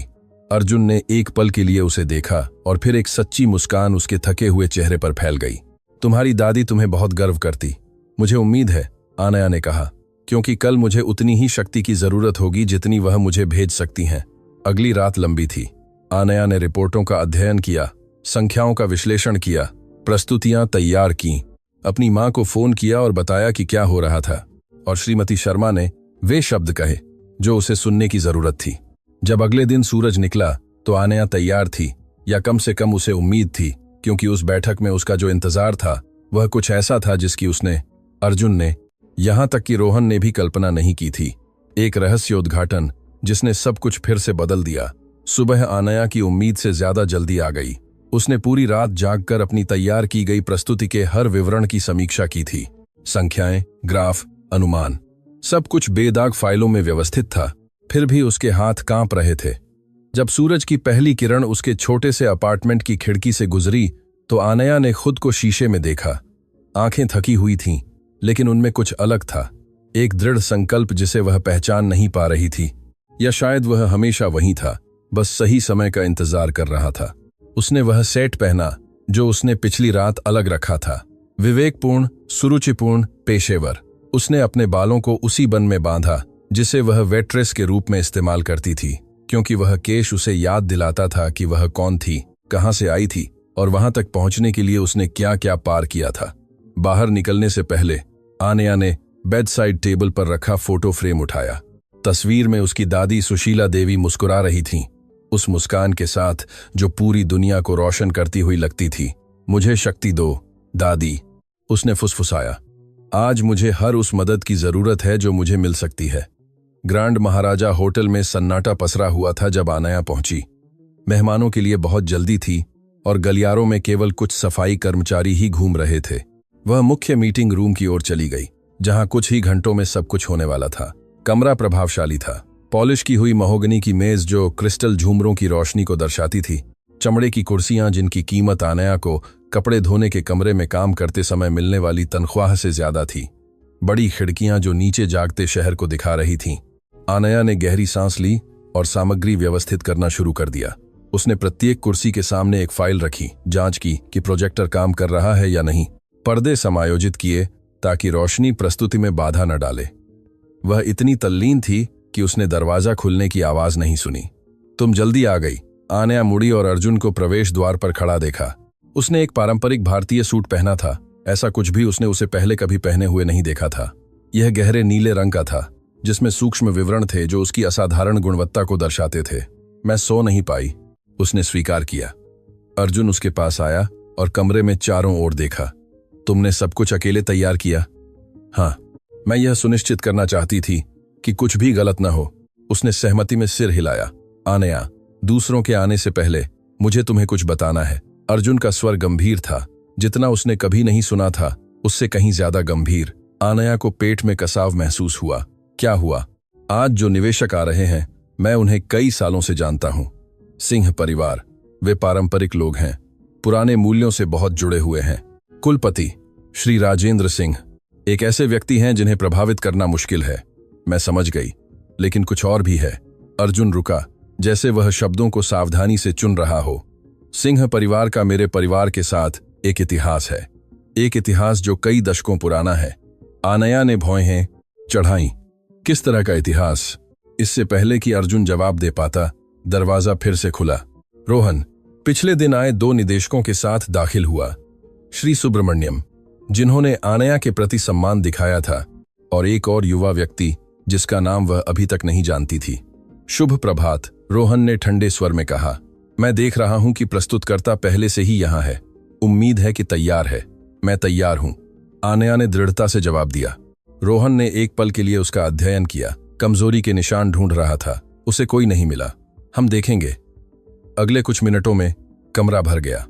अर्जुन ने एक पल के लिए उसे देखा और फिर एक सच्ची मुस्कान उसके थके हुए चेहरे पर फैल गई। तुम्हारी दादी तुम्हें बहुत गर्व करती। मुझे उम्मीद है, आनया ने कहा, क्योंकि कल मुझे उतनी ही शक्ति की जरूरत होगी जितनी वह मुझे भेज सकती हैं। अगली रात लंबी थी। आनया ने रिपोर्टों का अध्ययन किया, संख्याओं का विश्लेषण किया, प्रस्तुतियां तैयार की, अपनी मां को फोन किया और बताया कि क्या हो रहा था, और श्रीमती शर्मा ने वे शब्द कहे जो उसे सुनने की जरूरत थी। जब अगले दिन सूरज निकला तो आनया तैयार थी, या कम से कम उसे उम्मीद थी, क्योंकि उस बैठक में उसका जो इंतजार था वह कुछ ऐसा था जिसकी उसने, अर्जुन ने, यहां तक कि रोहन ने भी कल्पना नहीं की थी। एक रहस्योद्घाटन जिसने सब कुछ फिर से बदल दिया। सुबह आनया की उम्मीद से ज्यादा जल्दी आ गई। उसने पूरी रात जागकर अपनी तैयार की गई प्रस्तुति के हर विवरण की समीक्षा की थी। संख्याएं, ग्राफ, अनुमान, सब कुछ बेदाग फाइलों में व्यवस्थित था। फिर भी उसके हाथ कांप रहे थे। जब सूरज की पहली किरण उसके छोटे से अपार्टमेंट की खिड़की से गुजरी तो आनया ने खुद को शीशे में देखा। आंखें थकी हुई थीं, लेकिन उनमें कुछ अलग था, एक दृढ़ संकल्प जिसे वह पहचान नहीं पा रही थी, या शायद वह हमेशा वहीं था, बस सही समय का इंतजार कर रहा था। उसने वह सेट पहना जो उसने पिछली रात अलग रखा था, विवेकपूर्ण, सुरुचिपूर्ण, पेशेवर। उसने अपने बालों को उसी बन में बांधा जिसे वह वेट्रेस के रूप में इस्तेमाल करती थी, क्योंकि वह केश उसे याद दिलाता था कि वह कौन थी, कहां से आई थी और वहां तक पहुंचने के लिए उसने क्या क्या पार किया था। बाहर निकलने से पहले आनया ने बेड साइड टेबल पर रखा फोटो फ्रेम उठाया। तस्वीर में उसकी दादी सुशीला देवी मुस्कुरा रही थीं, उस मुस्कान के साथ जो पूरी दुनिया को रोशन करती हुई लगती थी। मुझे शक्ति दो, दादी, उसने फुसफुसाया। आज मुझे हर उस मदद की जरूरत है जो मुझे मिल सकती है। ग्रांड महाराजा होटल में सन्नाटा पसरा हुआ था जब आनया पहुंची। मेहमानों के लिए बहुत जल्दी थी और गलियारों में केवल कुछ सफाई कर्मचारी ही घूम रहे थे। वह मुख्य मीटिंग रूम की ओर चली गई, जहां कुछ ही घंटों में सब कुछ होने वाला था। कमरा प्रभावशाली था। पॉलिश की हुई महोगनी की मेज जो क्रिस्टल झूमरों की रोशनी को दर्शाती थी, चमड़े की कुर्सियां जिनकी कीमत आनया को कपड़े धोने के कमरे में काम करते समय मिलने वाली तनख्वाह से ज्यादा थी, बड़ी खिड़कियां जो नीचे जागते शहर को दिखा रही थीं। आनया ने गहरी सांस ली और सामग्री व्यवस्थित करना शुरू कर दिया। उसने प्रत्येक कुर्सी के सामने एक फाइल रखी, जांच की कि प्रोजेक्टर काम कर रहा है या नहीं, पर्दे समायोजित किए ताकि रोशनी प्रस्तुति में बाधा न डाले। वह इतनी तल्लीन थी कि उसने दरवाजा खुलने की आवाज नहीं सुनी। तुम जल्दी आ गई। आनया मुड़ी और अर्जुन को प्रवेश द्वार पर खड़ा देखा। उसने एक पारंपरिक भारतीय सूट पहना था। ऐसा कुछ भी उसने उसे पहले कभी पहने हुए नहीं देखा था। यह गहरे नीले रंग का था, जिसमें सूक्ष्म विवरण थे जो उसकी असाधारण गुणवत्ता को दर्शाते थे। मैं सो नहीं पाई, उसने स्वीकार किया। अर्जुन उसके पास आया और कमरे में चारों ओर देखा। तुमने सब कुछ अकेले तैयार किया? हाँ, मैं यह सुनिश्चित करना चाहती थी कि कुछ भी गलत न हो। उसने सहमति में सिर हिलाया। आनया, दूसरों के आने से पहले मुझे तुम्हें कुछ बताना है। अर्जुन का स्वर गंभीर था, जितना उसने कभी नहीं सुना था, उससे कहीं ज्यादा गंभीर। आनया को पेट में कसाव महसूस हुआ। क्या हुआ? आज जो निवेशक आ रहे हैं, मैं उन्हें कई सालों से जानता हूं। सिंह परिवार, वे पारंपरिक लोग हैं, पुराने मूल्यों से बहुत जुड़े हुए हैं। कुलपति श्री राजेंद्र सिंह एक ऐसे व्यक्ति हैं जिन्हें प्रभावित करना मुश्किल है। मैं समझ गई, लेकिन कुछ और भी है। अर्जुन रुका, जैसे वह शब्दों को सावधानी से चुन रहा हो। सिंह परिवार का मेरे परिवार के साथ एक इतिहास है, एक इतिहास जो कई दशकों पुराना है। आनया ने भौहें चढ़ाई। किस तरह का इतिहास? इससे पहले कि अर्जुन जवाब दे पाता, दरवाजा फिर से खुला। रोहन पिछले दिन आए 2 निदेशकों के साथ दाखिल हुआ। श्री सुब्रमण्यम, जिन्होंने आनया के प्रति सम्मान दिखाया था, और एक और युवा व्यक्ति जिसका नाम वह अभी तक नहीं जानती थी। शुभ प्रभात, रोहन ने ठंडे स्वर में कहा। मैं देख रहा हूं कि प्रस्तुतकर्ता पहले से ही यहां है। उम्मीद है कि तैयार है। मैं तैयार हूं, आनया ने दृढ़ता से जवाब दिया। रोहन ने एक पल के लिए उसका अध्ययन किया। कमजोरी के निशान ढूंढ रहा था। उसे कोई नहीं मिला। हम देखेंगे। अगले कुछ मिनटों में कमरा भर गया।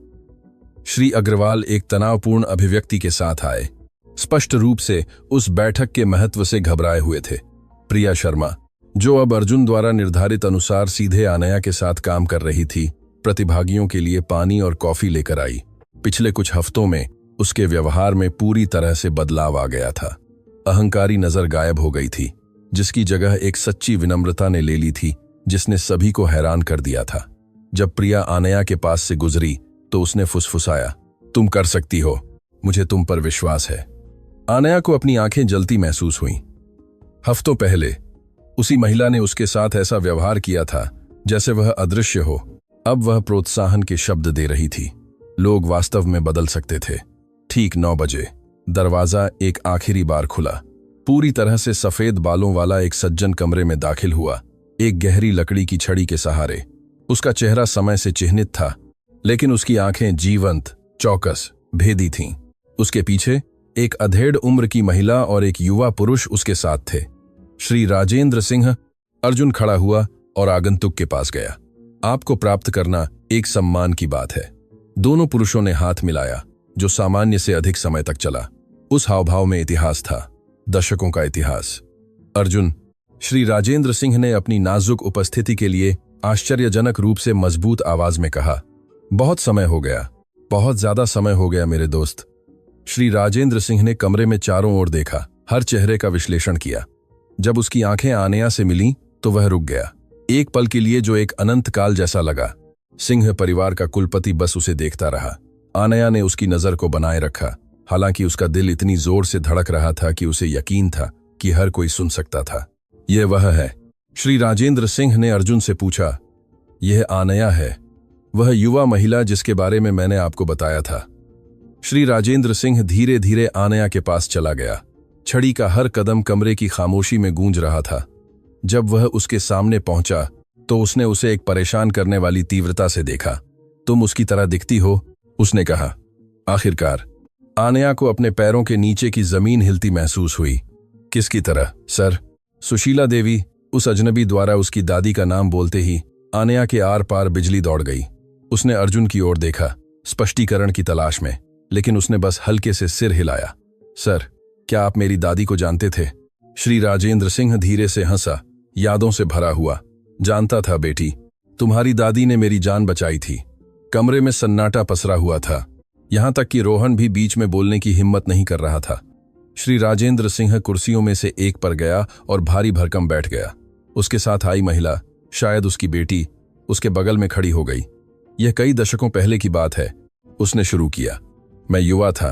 श्री अग्रवाल एक तनावपूर्ण अभिव्यक्ति के साथ आए, स्पष्ट रूप से उस बैठक के महत्व से घबराए हुए थे। प्रिया शर्मा, जो अब अर्जुन द्वारा निर्धारित अनुसार सीधे आनया के साथ काम कर रही थी, प्रतिभागियों के लिए पानी और कॉफी लेकर आई। पिछले कुछ हफ्तों में उसके व्यवहार में पूरी तरह से बदलाव आ गया था। अहंकारी नजर गायब हो गई थी, जिसकी जगह एक सच्ची विनम्रता ने ले ली थी, जिसने सभी को हैरान कर दिया था। जब प्रिया आनया के पास से गुजरी तो उसने फुसफुसाया, तुम कर सकती हो, मुझे तुम पर विश्वास है। आनया को अपनी आंखें जलती महसूस हुईं। हफ्तों पहले उसी महिला ने उसके साथ ऐसा व्यवहार किया था जैसे वह अदृश्य हो। अब वह प्रोत्साहन के शब्द दे रही थी। लोग वास्तव में बदल सकते थे। ठीक 9 बजे दरवाजा एक आखिरी बार खुला। पूरी तरह से सफेद बालों वाला एक सज्जन कमरे में दाखिल हुआ, एक गहरी लकड़ी की छड़ी के सहारे। उसका चेहरा समय से चिह्नित था, लेकिन उसकी आंखें जीवंत, चौकस, भेदी थीं। उसके पीछे एक अधेड़ उम्र की महिला और एक युवा पुरुष उसके साथ थे। श्री राजेंद्र सिंह। अर्जुन खड़ा हुआ और आगंतुक के पास गया। आपको प्राप्त करना एक सम्मान की बात है। दोनों पुरुषों ने हाथ मिलाया, जो सामान्य से अधिक समय तक चला। उस हावभाव में इतिहास था, दशकों का इतिहास। अर्जुन, श्री राजेंद्र सिंह ने अपनी नाजुक उपस्थिति के लिए आश्चर्यजनक रूप से मजबूत आवाज में कहा। बहुत समय हो गया, बहुत ज्यादा समय हो गया मेरे दोस्त। श्री राजेंद्र सिंह ने कमरे में चारों ओर देखा, हर चेहरे का विश्लेषण किया। जब उसकी आंखें आनया से मिलीं तो वह रुक गया, एक पल के लिए जो एक अनंत काल जैसा लगा। सिंह परिवार का कुलपति बस उसे देखता रहा। आनया ने उसकी नजर को बनाए रखा, हालांकि उसका दिल इतनी जोर से धड़क रहा था कि उसे यकीन था कि हर कोई सुन सकता था। यह वह है? श्री राजेंद्र सिंह ने अर्जुन से पूछा। यह आनया है, वह युवा महिला जिसके बारे में मैंने आपको बताया था। श्री राजेंद्र सिंह धीरे धीरे आनया के पास चला गया। छड़ी का हर कदम कमरे की खामोशी में गूंज रहा था। जब वह उसके सामने पहुंचा तो उसने उसे एक परेशान करने वाली तीव्रता से देखा। तुम उसकी तरह दिखती हो, उसने कहा। आखिरकार आनया को अपने पैरों के नीचे की जमीन हिलती महसूस हुई। किसकी तरह, सर? सुशीला देवी, उस अजनबी द्वारा उसकी दादी का नाम बोलते ही आनया के आर पार बिजली दौड़ गई। उसने अर्जुन की ओर देखा, स्पष्टीकरण की तलाश में, लेकिन उसने बस हल्के से सिर हिलाया। सर, क्या आप मेरी दादी को जानते थे? श्री राजेंद्र सिंह धीरे से हंसा, यादों से भरा हुआ। जानता था बेटी, तुम्हारी दादी ने मेरी जान बचाई थी। कमरे में सन्नाटा पसरा हुआ था, यहां तक कि रोहन भी बीच में बोलने की हिम्मत नहीं कर रहा था। श्री राजेंद्र सिंह कुर्सियों में से एक पर गया और भारी भरकम बैठ गया। उसके साथ आई महिला, शायद उसकी बेटी, उसके बगल में खड़ी हो गई। यह कई दशकों पहले की बात है, उसने शुरू किया। मैं युवा था,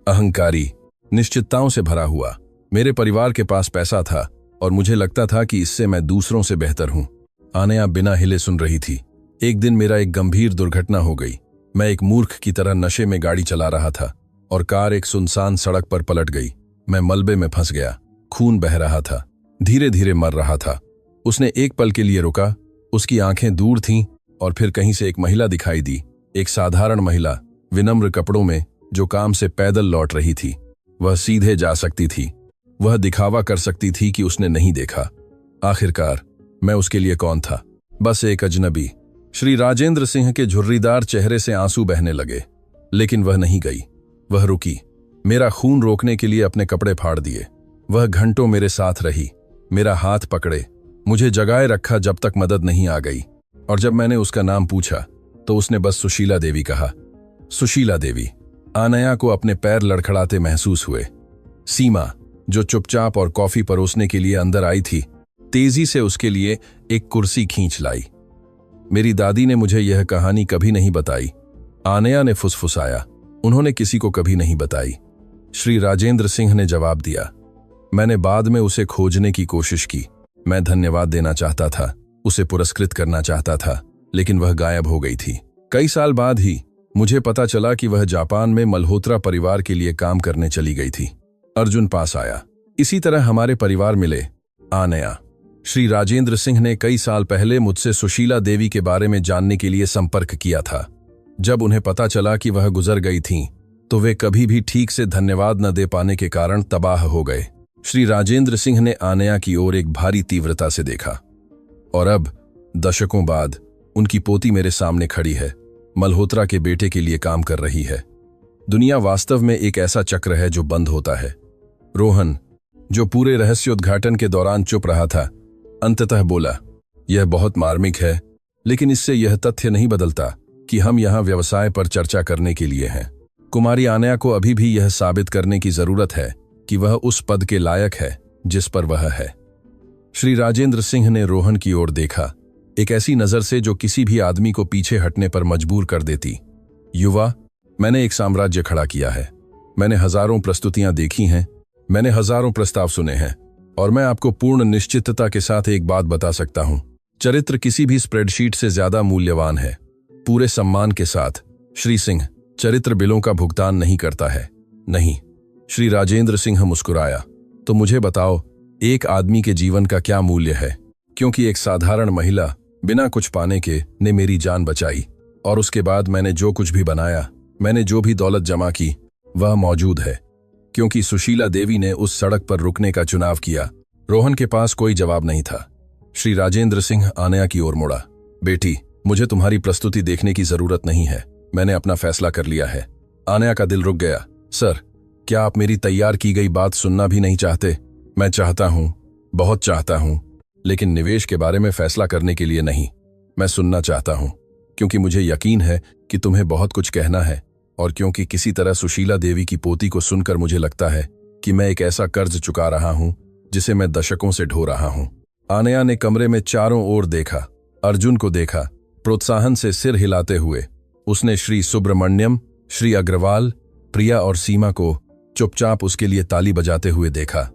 अहंकारी, निश्चितताओं से भरा हुआ। मेरे परिवार के पास पैसा था और मुझे लगता था कि इससे मैं दूसरों से बेहतर हूं। आनया बिना हिले सुन रही थी। एक दिन मेरा एक गंभीर दुर्घटना हो गई। मैं एक मूर्ख की तरह नशे में गाड़ी चला रहा था और कार एक सुनसान सड़क पर पलट गई। मैं मलबे में फंस गया, खून बह रहा था, धीरे धीरे मर रहा था। उसने एक पल के लिए रुका, उसकी आंखें दूर थीं और फिर कहीं से एक महिला दिखाई दी, एक साधारण महिला, विनम्र कपड़ों में, जो काम से पैदल लौट रही थी। वह सीधे जा सकती थी, वह दिखावा कर सकती थी कि उसने नहीं देखा। आखिरकार मैं उसके लिए कौन था? बस एक अजनबी। श्री राजेंद्र सिंह के झुर्रीदार चेहरे से आंसू बहने लगे, लेकिन वह नहीं गई। वह रुकी, मेरा खून रोकने के लिए अपने कपड़े फाड़ दिए। वह घंटों मेरे साथ रही, मेरा हाथ पकड़े, मुझे जगाए रखा जब तक मदद नहीं आ गई। और जब मैंने उसका नाम पूछा तो उसने बस सुशीला देवी कहा। सुशीला देवी। आनया को अपने पैर लड़खड़ाते महसूस हुए। सीमा, जो चुपचाप और कॉफी परोसने के लिए अंदर आई थी, तेजी से उसके लिए एक कुर्सी खींच लाई। मेरी दादी ने मुझे यह कहानी कभी नहीं बताई। आनया ने फुसफुसाया। उन्होंने किसी को कभी नहीं बताई। श्री राजेंद्र सिंह ने जवाब दिया। मैंने बाद में उसे खोजने की कोशिश की। मैं धन्यवाद देना चाहता था, उसे पुरस्कृत करना चाहता था, लेकिन वह गायब हो गई थी। कई साल बाद ही मुझे पता चला कि वह जापान में मल्होत्रा परिवार के लिए काम करने चली गई थी। अर्जुन पास आया। इसी तरह हमारे परिवार मिले। आनया। श्री राजेंद्र सिंह ने कई साल पहले मुझसे सुशीला देवी के बारे में जानने के लिए संपर्क किया था। जब उन्हें पता चला कि वह गुजर गई थीं, तो वे कभी भी ठीक से धन्यवाद न दे पाने के कारण तबाह हो गए। श्री राजेंद्र सिंह ने आनया की ओर एक भारी तीव्रता से देखा। और अब, दशकों बाद, उनकी पोती मेरे सामने खड़ी है, मल्होत्रा के बेटे के लिए काम कर रही है। दुनिया वास्तव में एक ऐसा चक्र है जो बंद होता है। रोहन, जो पूरे रहस्योद्घाटन के दौरान चुप रहा था, अंततः बोला, यह बहुत मार्मिक है, लेकिन इससे यह तथ्य नहीं बदलता कि हम यहाँ व्यवसाय पर चर्चा करने के लिए हैं। कुमारी आनया को अभी भी यह साबित करने की जरूरत है कि वह उस पद के लायक है जिस पर वह है। श्री राजेंद्र सिंह ने रोहन की ओर देखा, एक ऐसी नजर से जो किसी भी आदमी को पीछे हटने पर मजबूर कर देती। युवा, मैंने एक साम्राज्य खड़ा किया है। मैंने हजारों प्रस्तुतियां देखी हैं, मैंने हजारों प्रस्ताव सुने हैं, और मैं आपको पूर्ण निश्चितता के साथ एक बात बता सकता हूं, चरित्र किसी भी स्प्रेडशीट से ज्यादा मूल्यवान है। पूरे सम्मान के साथ, श्री सिंह, चरित्र बिलों का भुगतान नहीं करता है। नहीं। श्री राजेंद्र सिंह मुस्कुराया। तो मुझे बताओ, एक आदमी के जीवन का क्या मूल्य है? क्योंकि एक साधारण महिला, बिना कुछ पाने के, ने मेरी जान बचाई, और उसके बाद मैंने जो कुछ भी बनाया, मैंने जो भी दौलत जमा की, वह मौजूद है क्योंकि सुशीला देवी ने उस सड़क पर रुकने का चुनाव किया। रोहन के पास कोई जवाब नहीं था। श्री राजेंद्र सिंह आनया की ओर मुड़ा। बेटी, मुझे तुम्हारी प्रस्तुति देखने की जरूरत नहीं है, मैंने अपना फैसला कर लिया है। आनया का दिल रुक गया। सर, क्या आप मेरी तैयार की गई बात सुनना भी नहीं चाहते? मैं चाहता हूं, बहुत चाहता हूं, लेकिन निवेश के बारे में फैसला करने के लिए नहीं। मैं सुनना चाहता हूं, क्योंकि मुझे यकीन है कि तुम्हें बहुत कुछ कहना है, और क्योंकि किसी तरह सुशीला देवी की पोती को सुनकर मुझे लगता है कि मैं एक ऐसा कर्ज चुका रहा हूं जिसे मैं दशकों से ढो रहा हूं। आनया ने कमरे में चारों ओर देखा, अर्जुन को देखा, प्रोत्साहन से सिर हिलाते हुए। उसने श्री सुब्रमण्यम, श्री अग्रवाल, प्रिया और सीमा को चुपचाप उसके लिए ताली बजाते हुए देखा,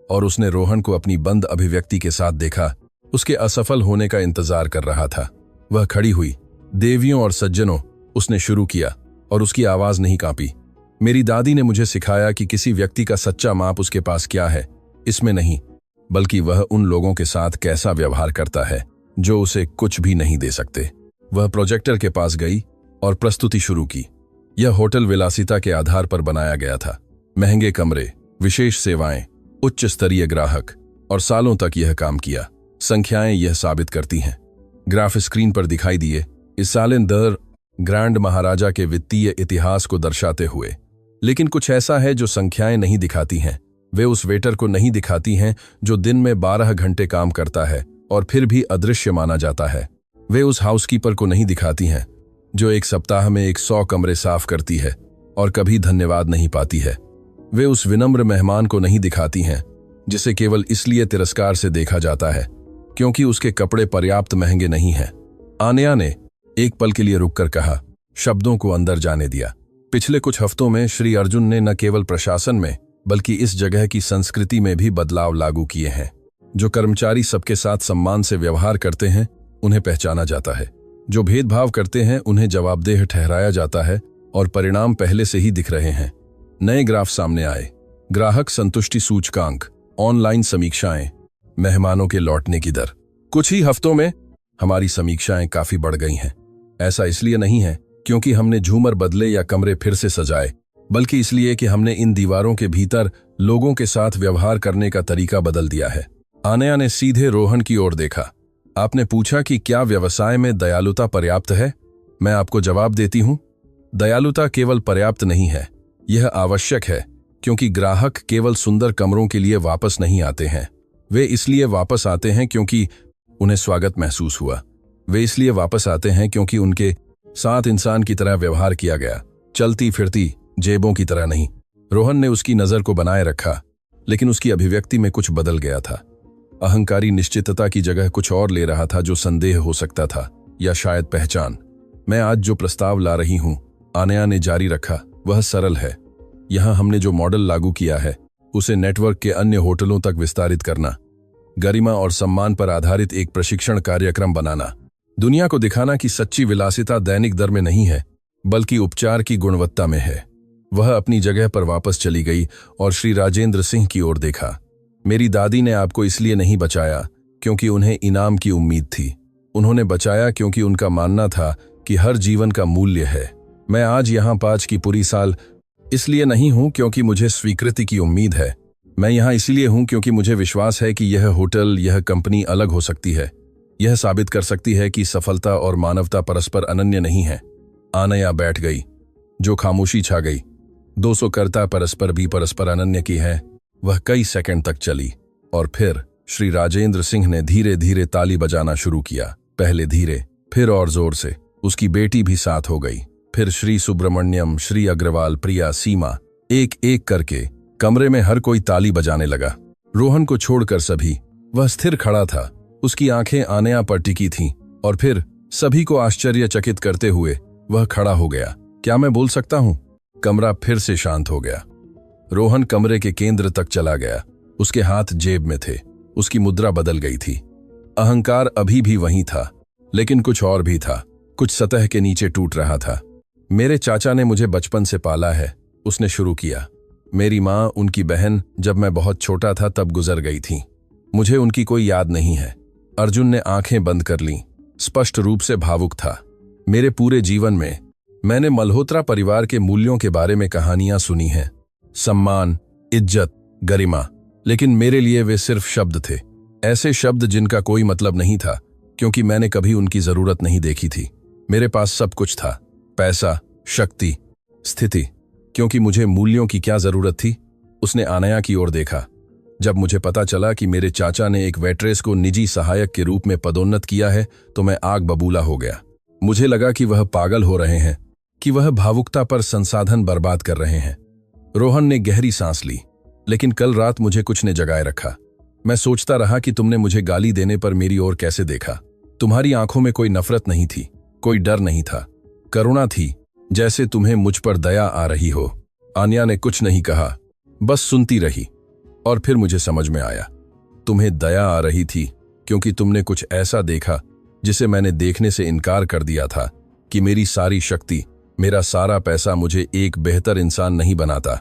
और उसने रोहन को अपनी बंद अभिव्यक्ति के साथ देखा, उसके असफल होने का इंतजार कर रहा था। वह खड़ी हुई। देवियों और सज्जनों, उसने शुरू किया, और उसकी आवाज नहीं कांपी। मेरी दादी ने मुझे सिखाया कि किसी व्यक्ति का सच्चा माप उसके पास क्या है, इसमें नहीं, बल्कि वह उन लोगों के साथ कैसा व्यवहार करता है जो उसे कुछ भी नहीं दे सकते। वह प्रोजेक्टर के पास गई और प्रस्तुति शुरू की। यह होटल विलासिता के आधार पर बनाया गया था। महंगे कमरे, विशेष सेवाएं, उच्च स्तरीय ग्राहक, और सालों तक यह काम किया। संख्याएं यह साबित करती हैं। ग्राफ स्क्रीन पर दिखाई दिए, इस सालन दर ग्रैंड महाराजा के वित्तीय इतिहास को दर्शाते हुए। लेकिन कुछ ऐसा है जो संख्याएं नहीं दिखाती हैं। वे उस वेटर को नहीं दिखाती हैं जो दिन में 12 घंटे काम करता है और फिर भी अदृश्य माना जाता है। वे उस हाउसकीपर को नहीं दिखाती हैं जो एक सप्ताह में 100 कमरे साफ करती है और कभी धन्यवाद नहीं पाती है। वे उस विनम्र मेहमान को नहीं दिखाती हैं जिसे केवल इसलिए तिरस्कार से देखा जाता है क्योंकि उसके कपड़े पर्याप्त महंगे नहीं हैं। आनया ने एक पल के लिए रुककर कहा, शब्दों को अंदर जाने दिया। पिछले कुछ हफ्तों में श्री अर्जुन ने न केवल प्रशासन में बल्कि इस जगह की संस्कृति में भी बदलाव लागू किए हैं। जो कर्मचारी सबके साथ सम्मान से व्यवहार करते हैं उन्हें पहचाना जाता है, जो भेदभाव करते हैं उन्हें जवाबदेह ठहराया जाता है और परिणाम पहले से ही दिख रहे हैं। नए ग्राफ सामने आए, ग्राहक संतुष्टि सूचकांक, ऑनलाइन समीक्षाएं, मेहमानों के लौटने की दर। कुछ ही हफ्तों में हमारी समीक्षाएं काफी बढ़ गई हैं। ऐसा इसलिए नहीं है क्योंकि हमने झूमर बदले या कमरे फिर से सजाए, बल्कि इसलिए कि हमने इन दीवारों के भीतर लोगों के साथ व्यवहार करने का तरीका बदल दिया है। आनया ने सीधे रोहन की ओर देखा। आपने पूछा कि क्या व्यवसाय में दयालुता पर्याप्त है? मैं आपको जवाब देती हूं, दयालुता केवल पर्याप्त नहीं है, यह आवश्यक है, क्योंकि ग्राहक केवल सुंदर कमरों के लिए वापस नहीं आते हैं। वे इसलिए वापस आते हैं क्योंकि उन्हें स्वागत महसूस हुआ। वे इसलिए वापस आते हैं क्योंकि उनके साथ इंसान की तरह व्यवहार किया गया, चलती फिरती जेबों की तरह नहीं। रोहन ने उसकी नजर को बनाए रखा, लेकिन उसकी अभिव्यक्ति में कुछ बदल गया था। अहंकारी निश्चितता की जगह कुछ और ले रहा था, जो संदेह हो सकता था या शायद पहचान। मैं आज जो प्रस्ताव ला रही हूं, आनया ने जारी रखा, वह सरल है। यहां हमने जो मॉडल लागू किया है उसे नेटवर्क के अन्य होटलों तक विस्तारित करना, गरिमा और सम्मान पर आधारित एक प्रशिक्षण कार्यक्रम बनाना, दुनिया को दिखाना कि सच्ची विलासिता दैनिक दर में नहीं है बल्कि उपचार की गुणवत्ता में है। वह अपनी जगह पर वापस चली गई और श्री राजेंद्र सिंह की ओर देखा। मेरी दादी ने आपको इसलिए नहीं बचाया क्योंकि उन्हें इनाम की उम्मीद थी, उन्होंने बचाया क्योंकि उनका मानना था कि हर जीवन का मूल्य है। मैं आज यहाँ 5 की पूरी साल इसलिए नहीं हूं क्योंकि मुझे स्वीकृति की उम्मीद है। मैं यहाँ इसलिए हूं क्योंकि मुझे विश्वास है कि यह होटल, यह कंपनी अलग हो सकती है। यह साबित कर सकती है कि सफलता और मानवता परस्पर अनन्य नहीं है। आनया बैठ गई, जो खामोशी छा गई। 200 कर्ता परस्पर भी परस्पर अनन्य की है। वह कई सेकंड तक चली और फिर श्री राजेंद्र सिंह ने धीरे धीरे ताली बजाना शुरू किया। पहले धीरे, फिर और जोर से। उसकी बेटी भी साथ हो गई। फिर श्री सुब्रमण्यम, श्री अग्रवाल, प्रिया, सीमा, एक एक करके कमरे में हर कोई ताली बजाने लगा। रोहन को छोड़कर सभी। वह स्थिर खड़ा था, उसकी आंखें आनया पर टिकी थीं और फिर सभी को आश्चर्यचकित करते हुए वह खड़ा हो गया। क्या मैं बोल सकता हूं? कमरा फिर से शांत हो गया। रोहन कमरे के केंद्र तक चला गया। उसके हाथ जेब में थे, उसकी मुद्रा बदल गई थी। अहंकार अभी भी वहीं था, लेकिन कुछ और भी था, कुछ सतह के नीचे टूट रहा था। मेरे चाचा ने मुझे बचपन से पाला है, उसने शुरू किया। मेरी माँ, उनकी बहन जब मैं बहुत छोटा था तब गुजर गई थी। मुझे उनकी कोई याद नहीं है। अर्जुन ने आंखें बंद कर लीं, स्पष्ट रूप से भावुक था। मेरे पूरे जीवन में मैंने मल्होत्रा परिवार के मूल्यों के बारे में कहानियां सुनी हैं, सम्मान, इज्जत, गरिमा, लेकिन मेरे लिए वे सिर्फ शब्द थे। ऐसे शब्द जिनका कोई मतलब नहीं था, क्योंकि मैंने कभी उनकी जरूरत नहीं देखी थी। मेरे पास सब कुछ था, पैसा, शक्ति, स्थिति, क्योंकि मुझे मूल्यों की क्या जरूरत थी? उसने आनया की ओर देखा। जब मुझे पता चला कि मेरे चाचा ने एक वेट्रेस को निजी सहायक के रूप में पदोन्नत किया है तो मैं आग बबूला हो गया। मुझे लगा कि वह पागल हो रहे हैं, कि वह भावुकता पर संसाधन बर्बाद कर रहे हैं। रोहन ने गहरी सांस ली, लेकिन कल रात मुझे कुछ ने जगाए रखा। मैं सोचता रहा कि तुमने मुझे गाली देने पर मेरी ओर कैसे देखा। तुम्हारी आंखों में कोई नफरत नहीं थी, कोई डर नहीं था, करुणा थी, जैसे तुम्हें मुझ पर दया आ रही हो। आन्या ने कुछ नहीं कहा, बस सुनती रही। और फिर मुझे समझ में आया, तुम्हें दया आ रही थी क्योंकि तुमने कुछ ऐसा देखा जिसे मैंने देखने से इनकार कर दिया था, कि मेरी सारी शक्ति, मेरा सारा पैसा मुझे एक बेहतर इंसान नहीं बनाता,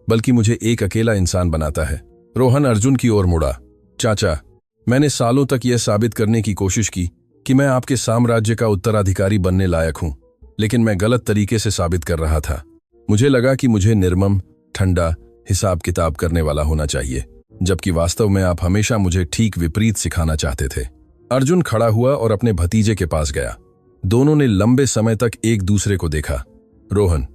बल्कि मुझे एक अकेला इंसान बनाता है। रोहन अर्जुन की ओर मुड़ा। चाचा, मैंने सालों तक यह साबित करने की कोशिश की कि मैं आपके साम्राज्य का उत्तराधिकारी बनने लायक हूं, लेकिन मैं गलत तरीके से साबित कर रहा था। मुझे लगा कि मुझे निर्मम, ठंडा, हिसाब किताब करने वाला होना चाहिए, जबकि वास्तव में आप हमेशा मुझे ठीक विपरीत सिखाना चाहते थे। अर्जुन खड़ा हुआ और अपने भतीजे के पास गया। दोनों ने लंबे समय तक एक दूसरे को देखा। रोहन,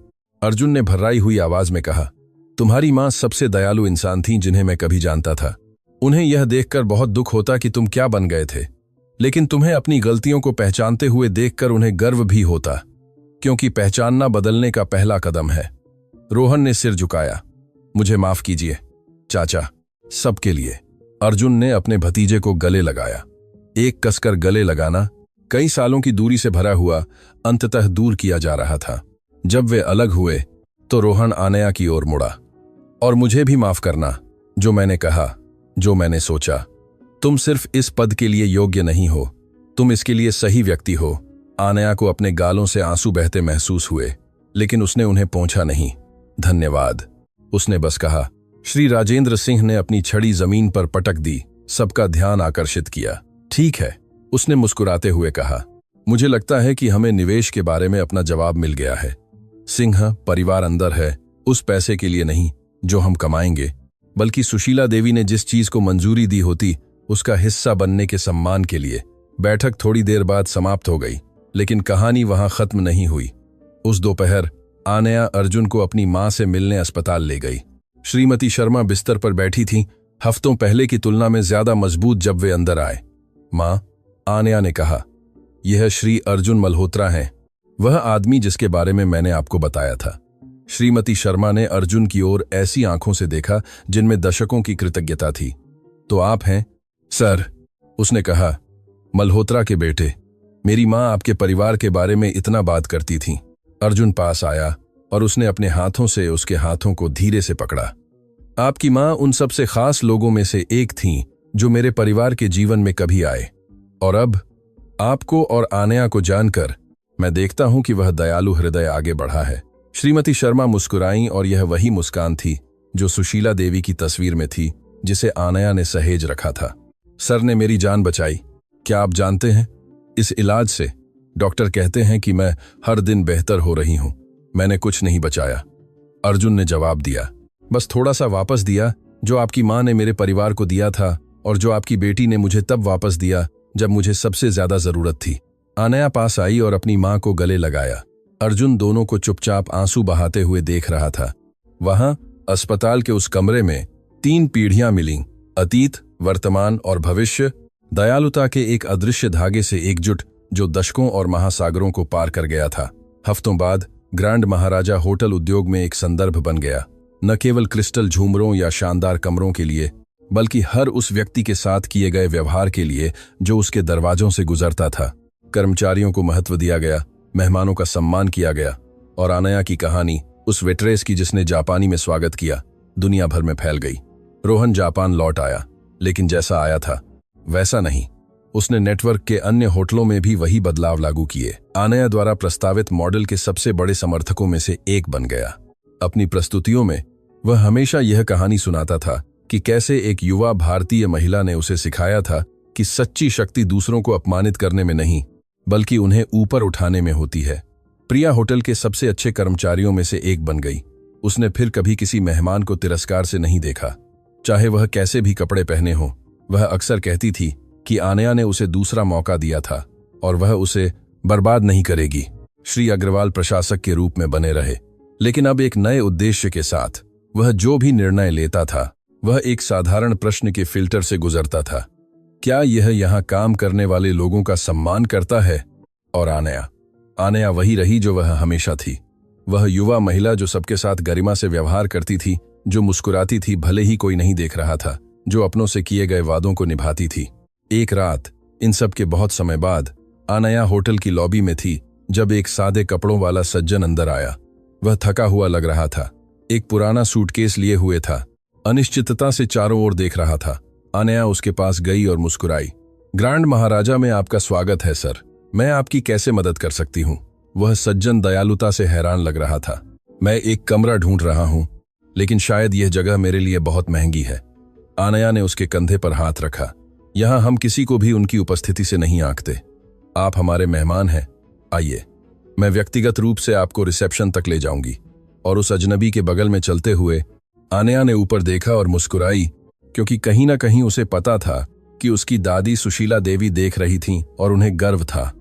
अर्जुन ने भर्राई हुई आवाज में कहा, तुम्हारी मां सबसे दयालु इंसान थी जिन्हें मैं कभी जानता था। उन्हें यह देखकर बहुत दुख होता कि तुम क्या बन गए थे, लेकिन तुम्हें अपनी गलतियों को पहचानते हुए देखकर उन्हें गर्व भी होता, क्योंकि पहचानना बदलने का पहला कदम है। रोहन ने सिर झुकाया। मुझे माफ कीजिए चाचा, सबके लिए। अर्जुन ने अपने भतीजे को गले लगाया। एक कसकर गले लगाना कई सालों की दूरी से भरा हुआ अंततः दूर किया जा रहा था। जब वे अलग हुए तो रोहन आनया की ओर मुड़ा। और मुझे भी माफ करना, जो मैंने कहा, जो मैंने सोचा। तुम सिर्फ इस पद के लिए योग्य नहीं हो, तुम इसके लिए सही व्यक्ति हो। आनया को अपने गालों से आंसू बहते महसूस हुए, लेकिन उसने उन्हें पोंछा नहीं। धन्यवाद, उसने बस कहा। श्री राजेंद्र सिंह ने अपनी छड़ी जमीन पर पटक दी, सबका ध्यान आकर्षित किया। ठीक है, उसने मुस्कुराते हुए कहा, मुझे लगता है कि हमें निवेश के बारे में अपना जवाब मिल गया है। सिंह परिवार अंदर है, उस पैसे के लिए नहीं जो हम कमाएंगे, बल्कि सुशीला देवी ने जिस चीज को मंजूरी दी होती उसका हिस्सा बनने के सम्मान के लिए। बैठक थोड़ी देर बाद समाप्त हो गई, लेकिन कहानी वहां खत्म नहीं हुई। उस दोपहर आनया अर्जुन को अपनी मां से मिलने अस्पताल ले गई। श्रीमती शर्मा बिस्तर पर बैठी थीं, हफ्तों पहले की तुलना में ज्यादा मजबूत जब वे अंदर आए। मां, आनया ने कहा, यह श्री अर्जुन मल्होत्रा हैं, वह आदमी जिसके बारे में मैंने आपको बताया था। श्रीमती शर्मा ने अर्जुन की ओर ऐसी आंखों से देखा जिनमें दशकों की कृतज्ञता थी। तो आप हैं? सर, उसने कहा, मल्होत्रा के बेटे। मेरी मां आपके परिवार के बारे में इतना बात करती थी। अर्जुन पास आया और उसने अपने हाथों से उसके हाथों को धीरे से पकड़ा। आपकी मां उन सबसे खास लोगों में से एक थीं जो मेरे परिवार के जीवन में कभी आए, और अब आपको और आनया को जानकर मैं देखता हूं कि वह दयालु हृदय आगे बढ़ा है। श्रीमती शर्मा मुस्कुराईं, और यह वही मुस्कान थी जो सुशीला देवी की तस्वीर में थी, जिसे आनया ने सहेज रखा था। सर ने मेरी जान बचाई। क्या आप जानते हैं, इस इलाज से डॉक्टर कहते हैं कि मैं हर दिन बेहतर हो रही हूं। मैंने कुछ नहीं बचाया, अर्जुन ने जवाब दिया। बस थोड़ा सा वापस दिया जो आपकी मां ने मेरे परिवार को दिया था, और जो आपकी बेटी ने मुझे तब वापस दिया जब मुझे सबसे ज्यादा जरूरत थी। आनया पास आई और अपनी मां को गले लगाया। अर्जुन दोनों को चुपचाप आंसू बहाते हुए देख रहा था। वहां अस्पताल के उस कमरे में 3 पीढ़ियां मिलीं, अतीत, वर्तमान और भविष्य, दयालुता के एक अदृश्य धागे से एकजुट जो दशकों और महासागरों को पार कर गया था। हफ्तों बाद ग्रैंड महाराजा होटल उद्योग में एक संदर्भ बन गया, न केवल क्रिस्टल झूमरों या शानदार कमरों के लिए, बल्कि हर उस व्यक्ति के साथ किए गए व्यवहार के लिए जो उसके दरवाजों से गुजरता था। कर्मचारियों को महत्व दिया गया, मेहमानों का सम्मान किया गया, और आनया की कहानी, उस वेट्रेस की जिसने जापानी में स्वागत किया, दुनिया भर में फैल गई। रोहन जापान लौट आया, लेकिन जैसा आया था वैसा नहीं। उसने नेटवर्क के अन्य होटलों में भी वही बदलाव लागू किए। आनया द्वारा प्रस्तावित मॉडल के सबसे बड़े समर्थकों में से एक बन गया। अपनी प्रस्तुतियों में वह हमेशा यह कहानी सुनाता था कि कैसे एक युवा भारतीय महिला ने उसे सिखाया था कि सच्ची शक्ति दूसरों को अपमानित करने में नहीं, बल्कि उन्हें ऊपर उठाने में होती है। प्रिया होटल के सबसे अच्छे कर्मचारियों में से एक बन गई। उसने फिर कभी किसी मेहमान को तिरस्कार से नहीं देखा, चाहे वह कैसे भी कपड़े पहने हों। वह अक्सर कहती थी कि आनया ने उसे दूसरा मौका दिया था और वह उसे बर्बाद नहीं करेगी। श्री अग्रवाल प्रशासक के रूप में बने रहे, लेकिन अब एक नए उद्देश्य के साथ। वह जो भी निर्णय लेता था वह एक साधारण प्रश्न के फिल्टर से गुजरता था, क्या यह यहाँ काम करने वाले लोगों का सम्मान करता है? और आनया वही रही जो वह हमेशा थी। वह युवा महिला जो सबके साथ गरिमा से व्यवहार करती थी, जो मुस्कुराती थी भले ही कोई नहीं देख रहा था, जो अपनों से किए गए वादों को निभाती थी। एक रात, इन सब के बहुत समय बाद, आनया होटल की लॉबी में थी जब एक सादे कपड़ों वाला सज्जन अंदर आया। वह थका हुआ लग रहा था, एक पुराना सूटकेस लिए हुए था, अनिश्चितता से चारों ओर देख रहा था। आनया उसके पास गई और मुस्कुराई। ग्रैंड महाराजा में आपका स्वागत है सर, मैं आपकी कैसे मदद कर सकती हूँ? वह सज्जन दयालुता से हैरान लग रहा था। मैं एक कमरा ढूंढ रहा हूँ, लेकिन शायद यह जगह मेरे लिए बहुत महंगी है। आनया ने उसके कंधे पर हाथ रखा। यहाँ हम किसी को भी उनकी उपस्थिति से नहीं आंकते। आप हमारे मेहमान हैं, आइए, मैं व्यक्तिगत रूप से आपको रिसेप्शन तक ले जाऊंगी। और उस अजनबी के बगल में चलते हुए आनया ने ऊपर देखा और मुस्कुराई, क्योंकि कहीं ना कहीं उसे पता था कि उसकी दादी सुशीला देवी देख रही थीं और उन्हें गर्व था।